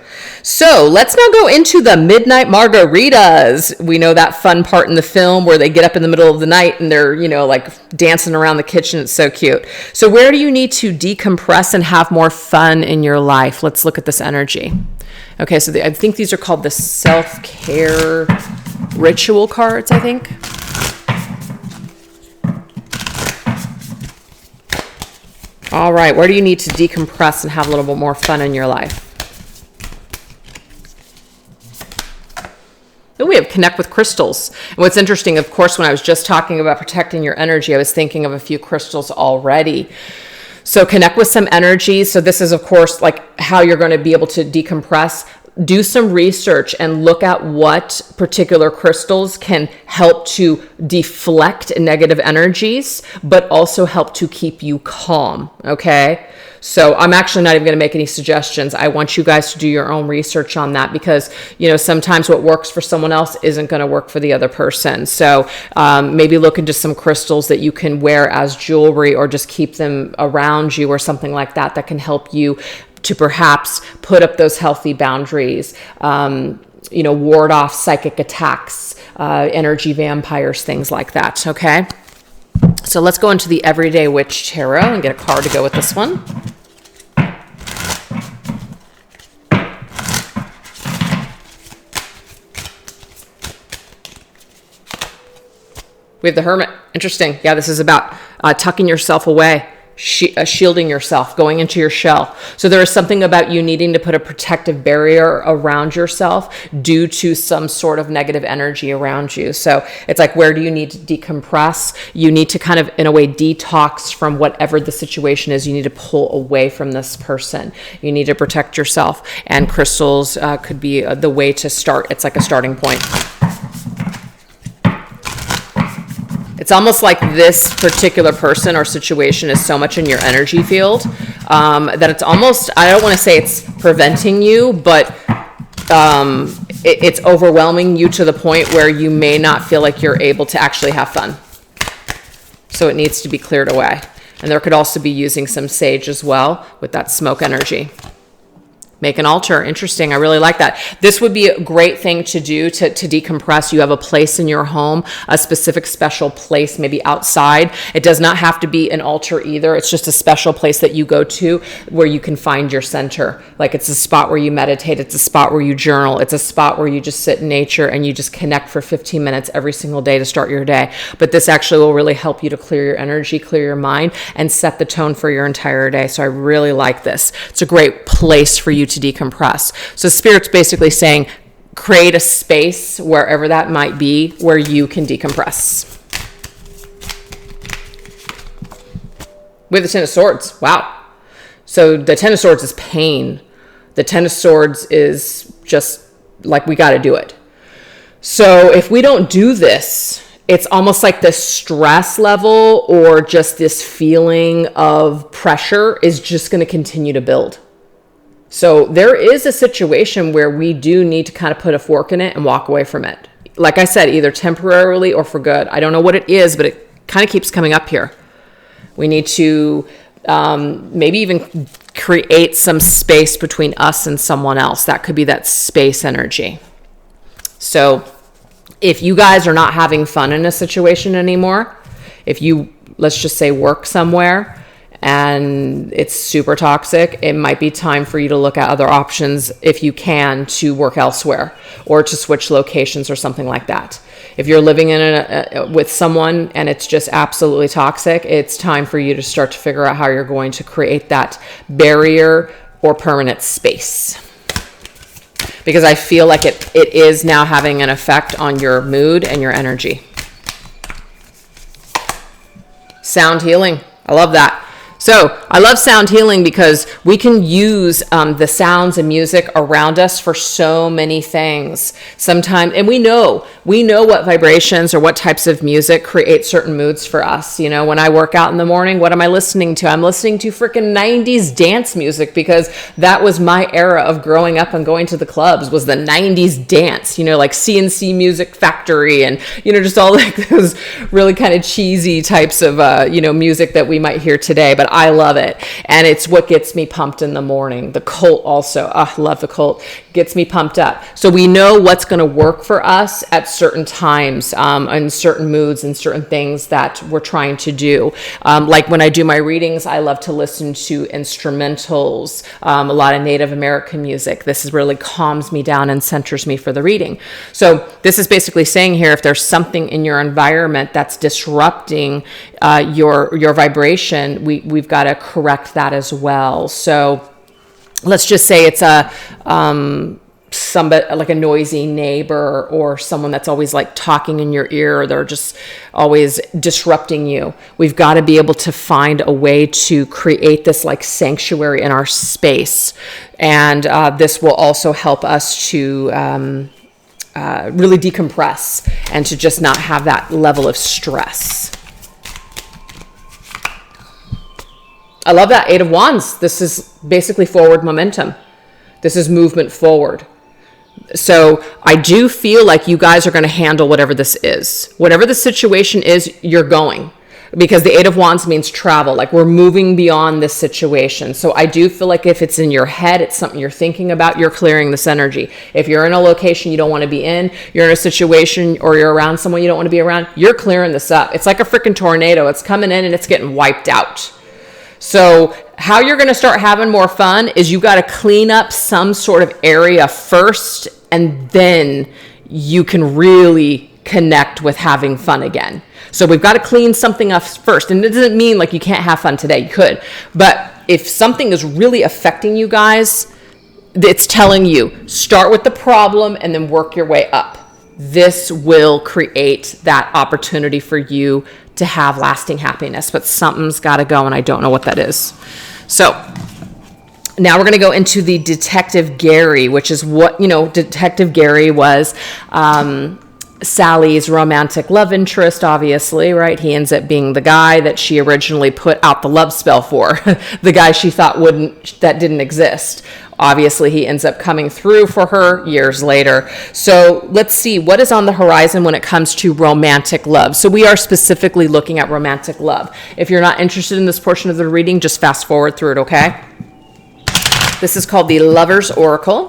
So let's now go into the midnight margaritas. We know that fun part in the film where they get up in the middle of the night and they're, you know, like dancing around the kitchen. It's so cute. So where do you need to decompress and have more fun in your life? Let's look at this energy. Okay, so I think these are called the self-care ritual cards, I think. All right, where do you need to decompress and have a little bit more fun in your life? Then we have connect with crystals. And what's interesting, of course, when I was just talking about protecting your energy, I was thinking of a few crystals already. So connect with some energy. So this is, of course, like how you're going to be able to decompress. do some research and look at what particular crystals can help to deflect negative energies, but also help to keep you calm. Okay. So I'm actually not even going to make any suggestions. I want you guys to do your own research on that, because, you know, sometimes what works for someone else isn't going to work for the other person. So maybe look into some crystals that you can wear as jewelry, or just keep them around you or something like that, that can help you to perhaps put up those healthy boundaries, you know, ward off psychic attacks, energy vampires, things like that. Okay. So let's go into the Everyday Witch Tarot and get a card to go with this one. We have the Hermit. Interesting. Yeah, this is about tucking yourself away, shielding yourself, going into your shell. So there is something about you needing to put a protective barrier around yourself due to some sort of negative energy around you. So it's like, where do you need to decompress? You need to kind of, in a way, detox from whatever the situation is. You need to pull away from this person. You need to protect yourself. And crystals could be the way to start. It's like a starting point. It's almost like this particular person or situation is so much in your energy field that it's almost, I don't want to say it's preventing you, but it's overwhelming you to the point where you may not feel like you're able to actually have fun. So it needs to be cleared away. And there could also be using some sage as well with that smoke energy. Make an altar. Interesting. I really like that. This would be a great thing to do to decompress. You have a place in your home, a specific special place, maybe outside. It does not have to be an altar either. It's just a special place that you go to where you can find your center. Like, it's a spot where you meditate. It's a spot where you journal. It's a spot where you just sit in nature and you just connect for 15 minutes every single day to start your day. But this actually will really help you to clear your energy, clear your mind, and set the tone for your entire day. So I really like this. It's a great place for you to decompress. So Spirit's basically saying, create a space wherever that might be where you can decompress. We have the Ten of Swords. Wow. So the Ten of Swords is pain. The Ten of Swords is just like, we got to do it. So if we don't do this, it's almost like the stress level or just this feeling of pressure is just going to continue to build. So there is a situation where we do need to kind of put a fork in it and walk away from it. Like I said, either temporarily or for good. I don't know what it is, but it kind of keeps coming up here. We need to maybe even create some space between us and someone else. That could be that space energy. So if you guys are not having fun in a situation anymore, if you, let's just say, work somewhere and it's super toxic, it might be time for you to look at other options, if you can, to work elsewhere or to switch locations or something like that. If you're living in with someone and it's just absolutely toxic, it's time for you to start to figure out how you're going to create that barrier or permanent space. Because I feel like it is now having an effect on your mood and your energy. Sound healing. I love that. So I love sound healing because we can use the sounds and music around us for so many things. Sometimes, and we know what vibrations or what types of music create certain moods for us. You know, when I work out in the morning, what am I listening to? I'm listening to freaking 90s dance music, because that was my era of growing up and going to the clubs, was the 90s dance, you know, like CNC Music Factory and, you know, just all like those really kind of cheesy types of, you know, music that we might hear today. But I love it. And it's what gets me pumped in the morning. The Cult also. Oh, I love the Cult. Gets me pumped up. So we know what's going to work for us at certain times, and certain moods and certain things that we're trying to do. Like when I do my readings, I love to listen to instrumentals, a lot of Native American music. This really calms me down and centers me for the reading. So this is basically saying here, if there's something in your environment that's disrupting your vibration, we've got to correct that as well. So let's just say it's some somebody like a noisy neighbor or someone that's always like talking in your ear, or they're just always disrupting you. We've got to be able to find a way to create this like sanctuary in our space. And this will also help us to really decompress and to just not have that level of stress. I love that Eight of Wands. This is basically forward momentum. This is movement forward. So I do feel like you guys are going to handle whatever this is. Whatever the situation is, you're going. Because the Eight of Wands means travel. Like we're moving beyond this situation. So I do feel like if it's in your head, it's something you're thinking about, you're clearing this energy. If you're in a location you don't want to be in, you're in a situation or you're around someone you don't want to be around, you're clearing this up. It's like a freaking tornado. It's coming in and it's getting wiped out. So how you're going to start having more fun is you got to clean up some sort of area first, and then you can really connect with having fun again. So we've got to clean something up first. And it doesn't mean like you can't have fun today. You could. But if something is really affecting you guys, it's telling you start with the problem and then work your way up. This will create that opportunity for you to have lasting happiness, but something's got to go, and I don't know what that is. So now we're going to go into the Detective Gary, which is what, Detective Gary was Sally's romantic love interest, obviously, right? He ends up being the guy that she originally put out the love spell for, the guy she thought that didn't exist. Obviously, he ends up coming through for her years later. So let's see what is on the horizon when it comes to romantic love. So we are specifically looking at romantic love. If you're not interested in this portion of the reading, just fast forward through it, okay? This is called the Lover's Oracle.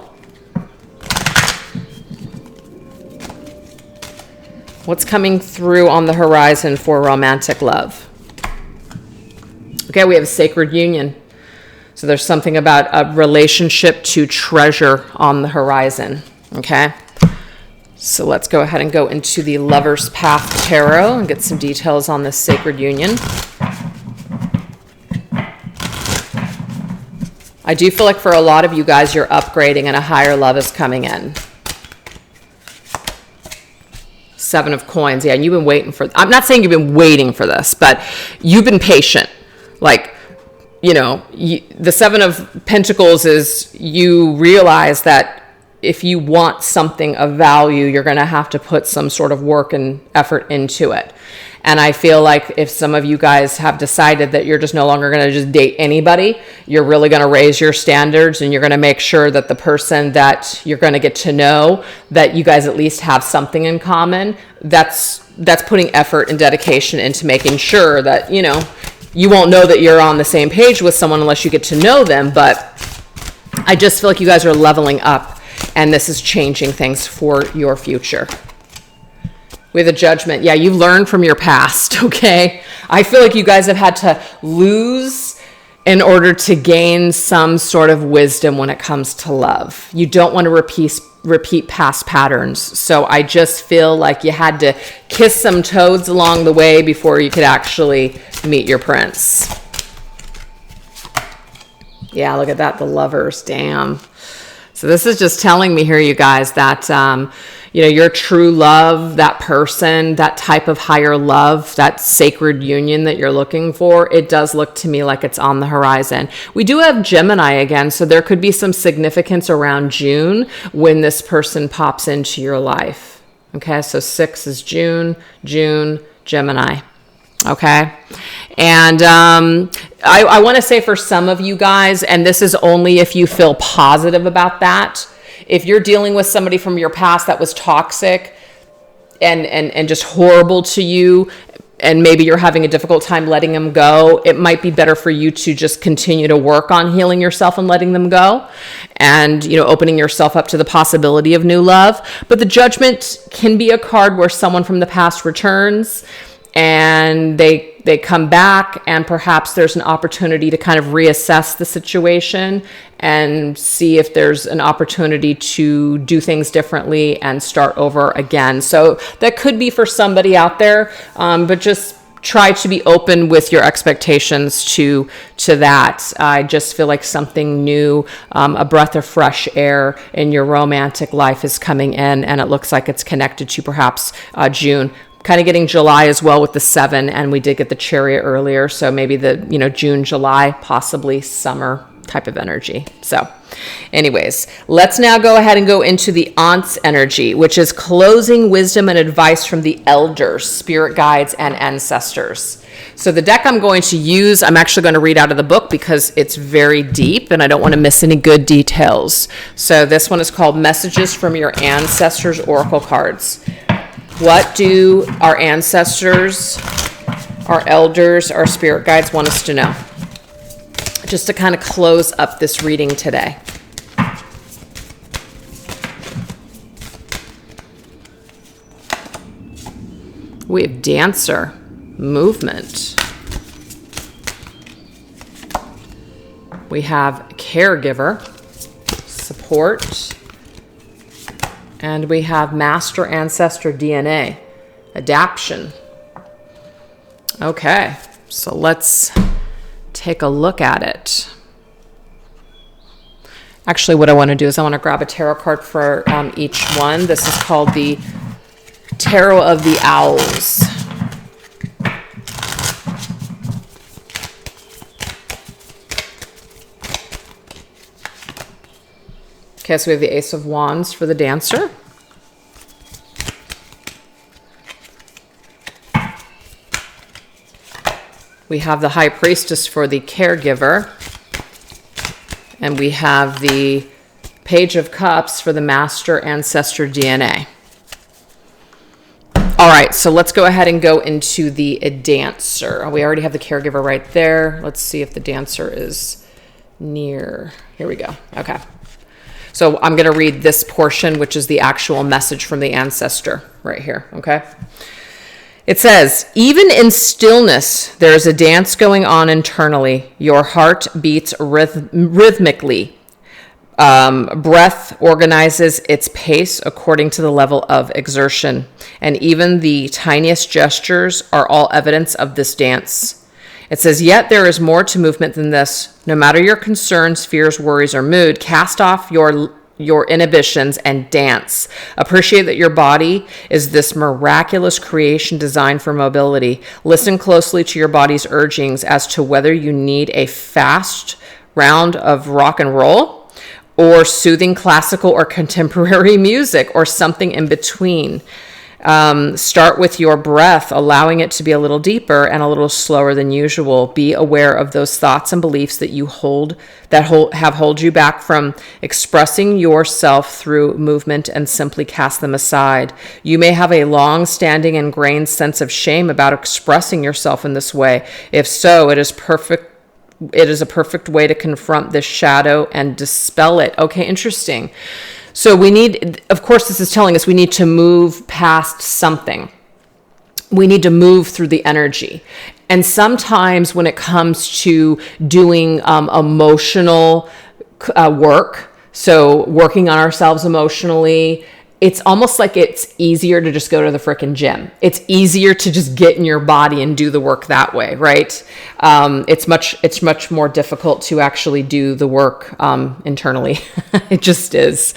What's coming through on the horizon for romantic love? Okay, we have a sacred union. So there's something about a relationship to treasure on the horizon, okay? So let's go ahead and go into the Lover's Path Tarot and get some details on this sacred union. I do feel like for a lot of you guys, you're upgrading and a higher love is coming in. Seven of Coins. Yeah, and you've been waiting for... I'm not saying you've been waiting for this, but you've been patient. Like... the Seven of Pentacles is you realize that if you want something of value, you're going to have to put some sort of work and effort into it. And I feel like if some of you guys have decided that you're just no longer going to just date anybody, you're really going to raise your standards and you're going to make sure that the person that you're going to get to know, that you guys at least have something in common. That's putting effort and dedication into making sure that, you won't know that you're on the same page with someone unless you get to know them. But I just feel like you guys are leveling up and this is changing things for your future. With a Judgment. Yeah, you learned from your past, okay? I feel like you guys have had to lose in order to gain some sort of wisdom when it comes to love. You don't want to repeat past patterns. So I just feel like you had to kiss some toads along the way before you could actually meet your prince. Yeah, look at that, the Lovers, damn. So this is just telling me here, you guys, that, your true love, that person, that type of higher love, that sacred union that you're looking for, it does look to me like it's on the horizon. We do have Gemini again, so there could be some significance around June when this person pops into your life. Okay, so 6 is June, Gemini. Okay. And I want to say for some of you guys, and this is only if you feel positive about that, if you're dealing with somebody from your past that was toxic and just horrible to you, and maybe you're having a difficult time letting them go, it might be better for you to just continue to work on healing yourself and letting them go and, opening yourself up to the possibility of new love. But the Judgment can be a card where someone from the past returns and they come back, and perhaps there's an opportunity to kind of reassess the situation and see if there's an opportunity to do things differently and start over again. So that could be for somebody out there, but just try to be open with your expectations to that. I just feel like something new, a breath of fresh air in your romantic life is coming in, and it looks like it's connected to perhaps June. Kind of getting July as well with the 7, and we did get the Chariot earlier, so maybe the June, July, possibly summer type of energy. So anyways, let's now go ahead and go into the Aunts energy, which is closing wisdom and advice from the elders, spirit guides, and ancestors. So the deck I'm going to use, I'm actually going to read out of the book because it's very deep and I don't want to miss any good details. So this one is called Messages from Your Ancestors Oracle Cards. What do our ancestors, our elders, our spirit guides want us to know? Just to kind of close up this reading today. We have Dancer, movement. We have Caregiver, support. And we have Master Ancestor DNA, adaption. Okay, so let's take a look at it. Actually, what I want to do is I want to grab a tarot card for each one. This is called the Tarot of the Owls. Okay, so we have the Ace of Wands for the Dancer. We have the High Priestess for the Caregiver. And we have the Page of Cups for the Master Ancestor DNA. All right, so let's go ahead and go into the Dancer. We already have the Caregiver right there. Let's see if the Dancer is near. Here we go. Okay. So I'm going to read this portion, which is the actual message from the Ancestor right here, okay? It says, even in stillness, there is a dance going on internally. Your heart beats rhythmically. Breath organizes its pace according to the level of exertion. And even the tiniest gestures are all evidence of this dance. It says, yet there is more to movement than this. No matter your concerns, fears, worries, or mood, cast off your inhibitions and dance. Appreciate that your body is this miraculous creation designed for mobility. Listen closely to your body's urgings as to whether you need a fast round of rock and roll or soothing classical or contemporary music or something in between. Start with your breath, allowing it to be a little deeper and a little slower than usual. Be aware of those thoughts and beliefs that have hold you back from expressing yourself through movement, and simply cast them aside. You may have a long-standing ingrained sense of shame about expressing yourself in this way. If so, it is a perfect way to confront this shadow and dispel it. Okay, interesting. So we need, of course, this is telling us we need to move past something. We need to move through the energy. And sometimes when it comes to doing emotional work, so working on ourselves emotionally, it's almost like it's easier to just go to the frickin' gym. It's easier to just get in your body and do the work that way, right? It's much more difficult to actually do the work internally. It just is.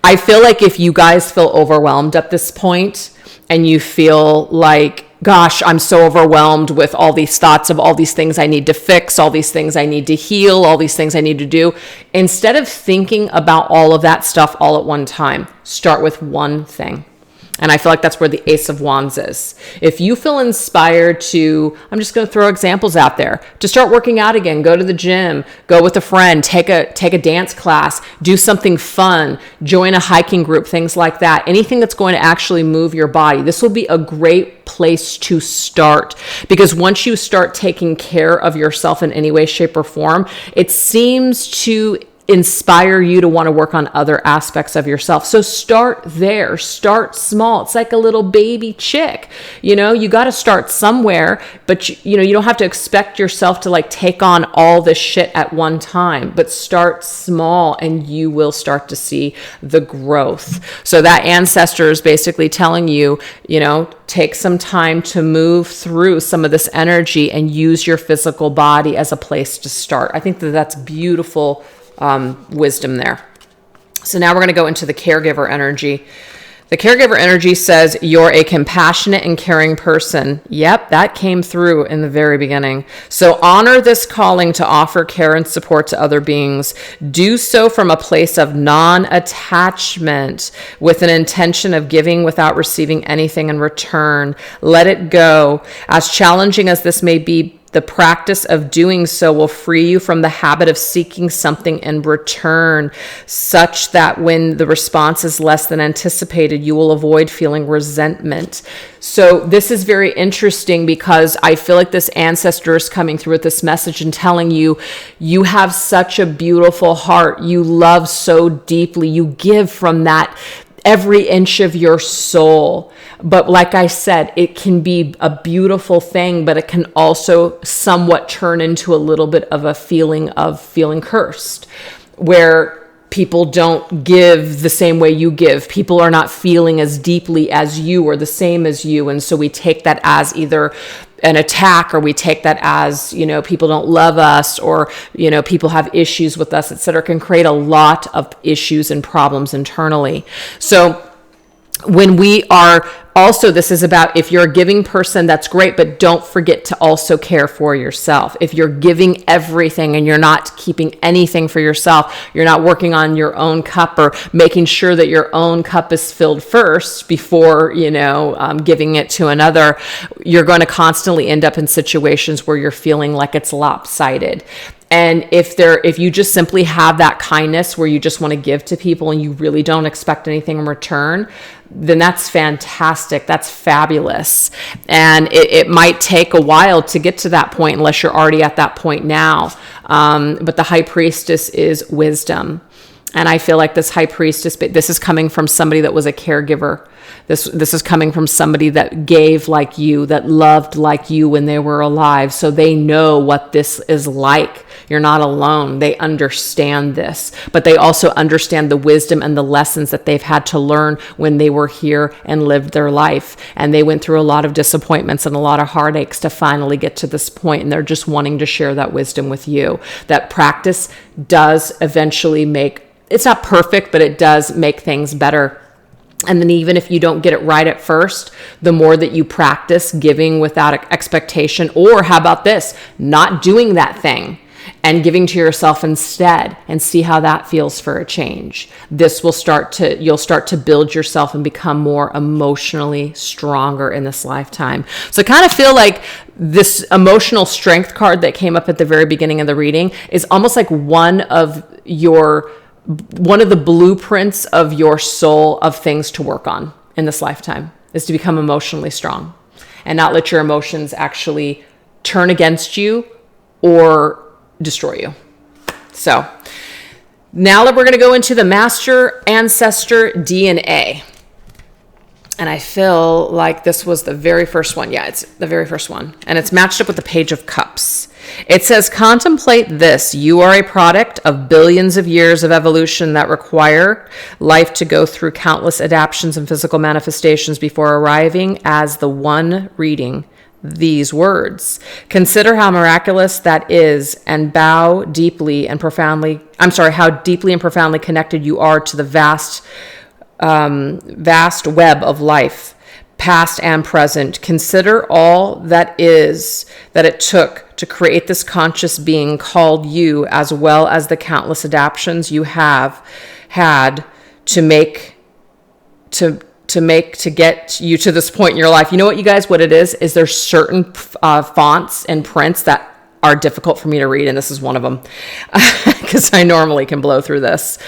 I feel like if you guys feel overwhelmed at this point and you feel like, gosh, I'm so overwhelmed with all these thoughts of all these things I need to fix, all these things I need to heal, all these things I need to do. Instead of thinking about all of that stuff all at one time, start with one thing. And I feel like that's where the Ace of Wands is. If you feel inspired to, I'm just going to throw examples out there, to start working out again, go to the gym, go with a friend, take a dance class, do something fun, join a hiking group, things like that. Anything that's going to actually move your body. This will be a great place to start, because once you start taking care of yourself in any way, shape, or form, it seems to inspire you to want to work on other aspects of yourself. So start there, start small. It's like a little baby chick, you got to start somewhere, but you don't have to expect yourself to like take on all this shit at one time, but start small and you will start to see the growth. So that ancestor is basically telling you, take some time to move through some of this energy and use your physical body as a place to start. I think that's beautiful wisdom there. So now we're going to go into the caregiver energy. The caregiver energy says you're a compassionate and caring person. Yep, that came through in the very beginning. So honor this calling to offer care and support to other beings. Do so from a place of non-attachment with an intention of giving without receiving anything in return. Let it go. As challenging as this may be, the practice of doing so will free you from the habit of seeking something in return, such that when the response is less than anticipated, you will avoid feeling resentment. So this is very interesting because I feel like this ancestor is coming through with this message and telling you, you have such a beautiful heart. You love so deeply. You give from that every inch of your soul. But like I said, it can be a beautiful thing, but it can also somewhat turn into a little bit of a feeling of feeling cursed, where people don't give the same way you give. People are not feeling as deeply as you or the same as you. And so we take that as either an attack, or we take that as, people don't love us, or, people have issues with us, etc. Can create a lot of issues and problems internally. So when we are also, this is about, if you're a giving person, that's great, but don't forget to also care for yourself. If you're giving everything and you're not keeping anything for yourself, you're not working on your own cup or making sure that your own cup is filled first before, giving it to another, you're going to constantly end up in situations where you're feeling like it's lopsided. And if you just simply have that kindness where you just want to give to people and you really don't expect anything in return, then that's fantastic. That's fabulous. And it might take a while to get to that point unless you're already at that point now. But the high priestess is wisdom. And I feel like this high priestess, this is coming from somebody that was a caregiver. This is coming from somebody that gave like you, that loved like you when they were alive. So they know what this is like. You're not alone. They understand this, but they also understand the wisdom and the lessons that they've had to learn when they were here and lived their life. And they went through a lot of disappointments and a lot of heartaches to finally get to this point. And they're just wanting to share that wisdom with you. That practice does eventually it's not perfect, but it does make things better. And then even if you don't get it right at first, the more that you practice giving without expectation, or how about this, not doing that thing and giving to yourself instead, and see how that feels for a change. You'll start to build yourself and become more emotionally stronger in this lifetime. So I kind of feel like this emotional strength card that came up at the very beginning of the reading is almost like one of the blueprints of your soul of things to work on in this lifetime, is to become emotionally strong and not let your emotions actually turn against you or destroy you. So now that we're going to go into the master ancestor DNA. And I feel like this was the very first one. Yeah, it's the very first one. And it's matched up with the Page of Cups. It says, contemplate this. You are a product of billions of years of evolution that require life to go through countless adaptations and physical manifestations before arriving as the one reading these words. Consider how miraculous that is, and how deeply and profoundly connected you are to the vast web of life, past and present. Consider all that it took to create this conscious being called you, as well as the countless adaptations you have had to get you to this point in your life. You know what, you guys, what it is there's certain fonts and prints that are difficult for me to read, and this is one of them. because I normally can blow through this.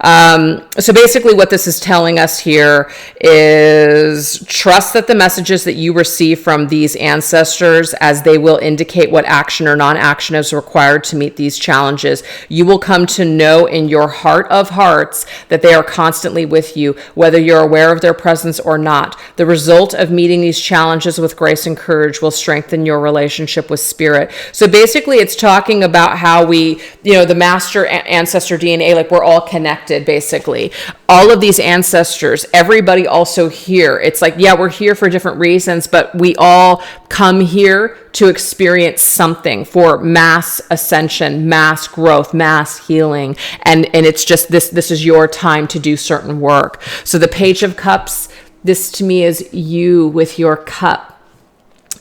So basically what this is telling us here is trust that the messages that you receive from these ancestors, as they will indicate what action or non-action is required to meet these challenges. You will come to know in your heart of hearts that they are constantly with you, whether you're aware of their presence or not. The result of meeting these challenges with grace and courage will strengthen your relationship with spirit. So basically it's talking about how we, the master ancestor DNA, like we're all connected basically. All of these ancestors, everybody also here. It's like, yeah, we're here for different reasons, but we all come here to experience something for mass ascension, mass growth, mass healing. And it's just this is your time to do certain work. So the Page of Cups, this to me is you with your cup.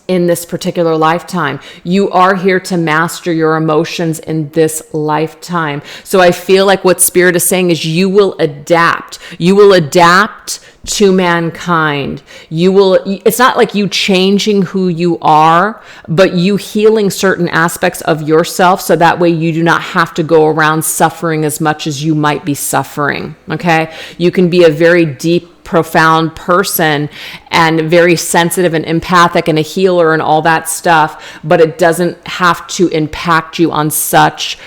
In this particular lifetime, you are here to master your emotions in this lifetime. So I feel like what Spirit is saying is you will adapt. You will adapt to mankind. It's not like you changing who you are, but you healing certain aspects of yourself so that way you do not have to go around suffering as much as you might be suffering. Okay? You can be a very deep, profound person and very sensitive and empathic and a healer and all that stuff, but it doesn't have to impact you on such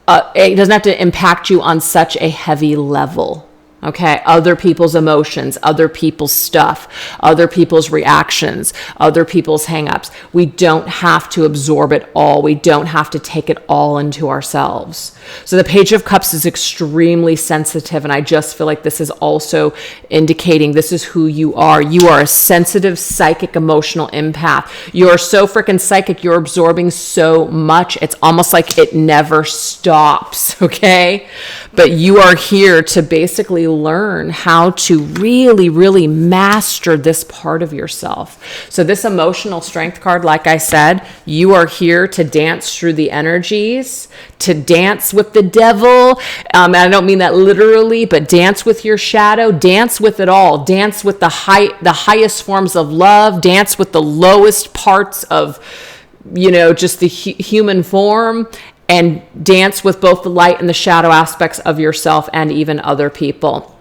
it doesn't have to impact you on such a heavy level. Okay, other people's emotions, other people's stuff, other people's reactions, other people's hangups. We don't have to absorb it all. We don't have to take it all into ourselves. So the Page of Cups is extremely sensitive, and I just feel like this is also indicating this is who you are. You are a sensitive, psychic, emotional empath. You are so freaking psychic. You're absorbing so much. It's almost like it never stops, okay? But you are here to basically learn how to really, really master this part of yourself. So this emotional strength card, like I said, you are here to dance through the energies, to dance with the devil. And I don't mean that literally, but dance with your shadow, dance with it all, dance with the highest forms of love, dance with the lowest parts of, just the human form, and dance with both the light and the shadow aspects of yourself and even other people.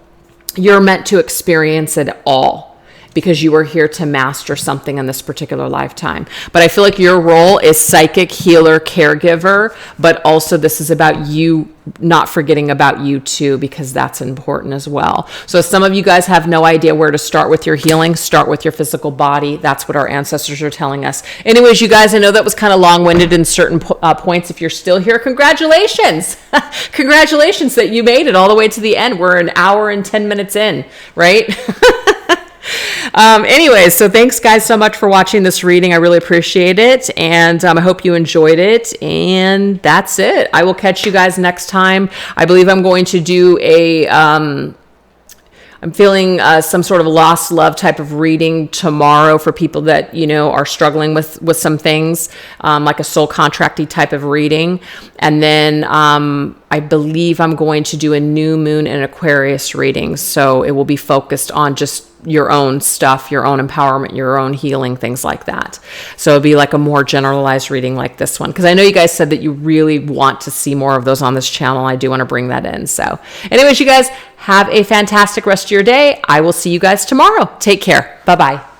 You're meant to experience it all because you are here to master something in this particular lifetime. But I feel like your role is psychic, healer, caregiver, but also this is about you not forgetting about you too, because that's important as well. So some of you guys have no idea where to start with your healing. Start with your physical body. That's what our ancestors are telling us. Anyways, you guys, I know that was kind of long-winded in certain points. If you're still here, congratulations. Congratulations that you made it all the way to the end. We're an hour and 10 minutes in, right? Anyways, so thanks guys so much for watching this reading. I really appreciate it. And I hope you enjoyed it. And that's it. I will catch you guys next time. I believe I'm going to do I'm feeling some sort of lost love type of reading tomorrow for people that, are struggling with some things, like a soul contracty type of reading. And then I believe I'm going to do a new moon and Aquarius reading. So it will be focused on just your own stuff, your own empowerment, your own healing, things like that. So it'll be like a more generalized reading like this one. Because I know you guys said that you really want to see more of those on this channel. I do want to bring that in. So anyways, you guys have a fantastic rest of your day. I will see you guys tomorrow. Take care. Bye-bye.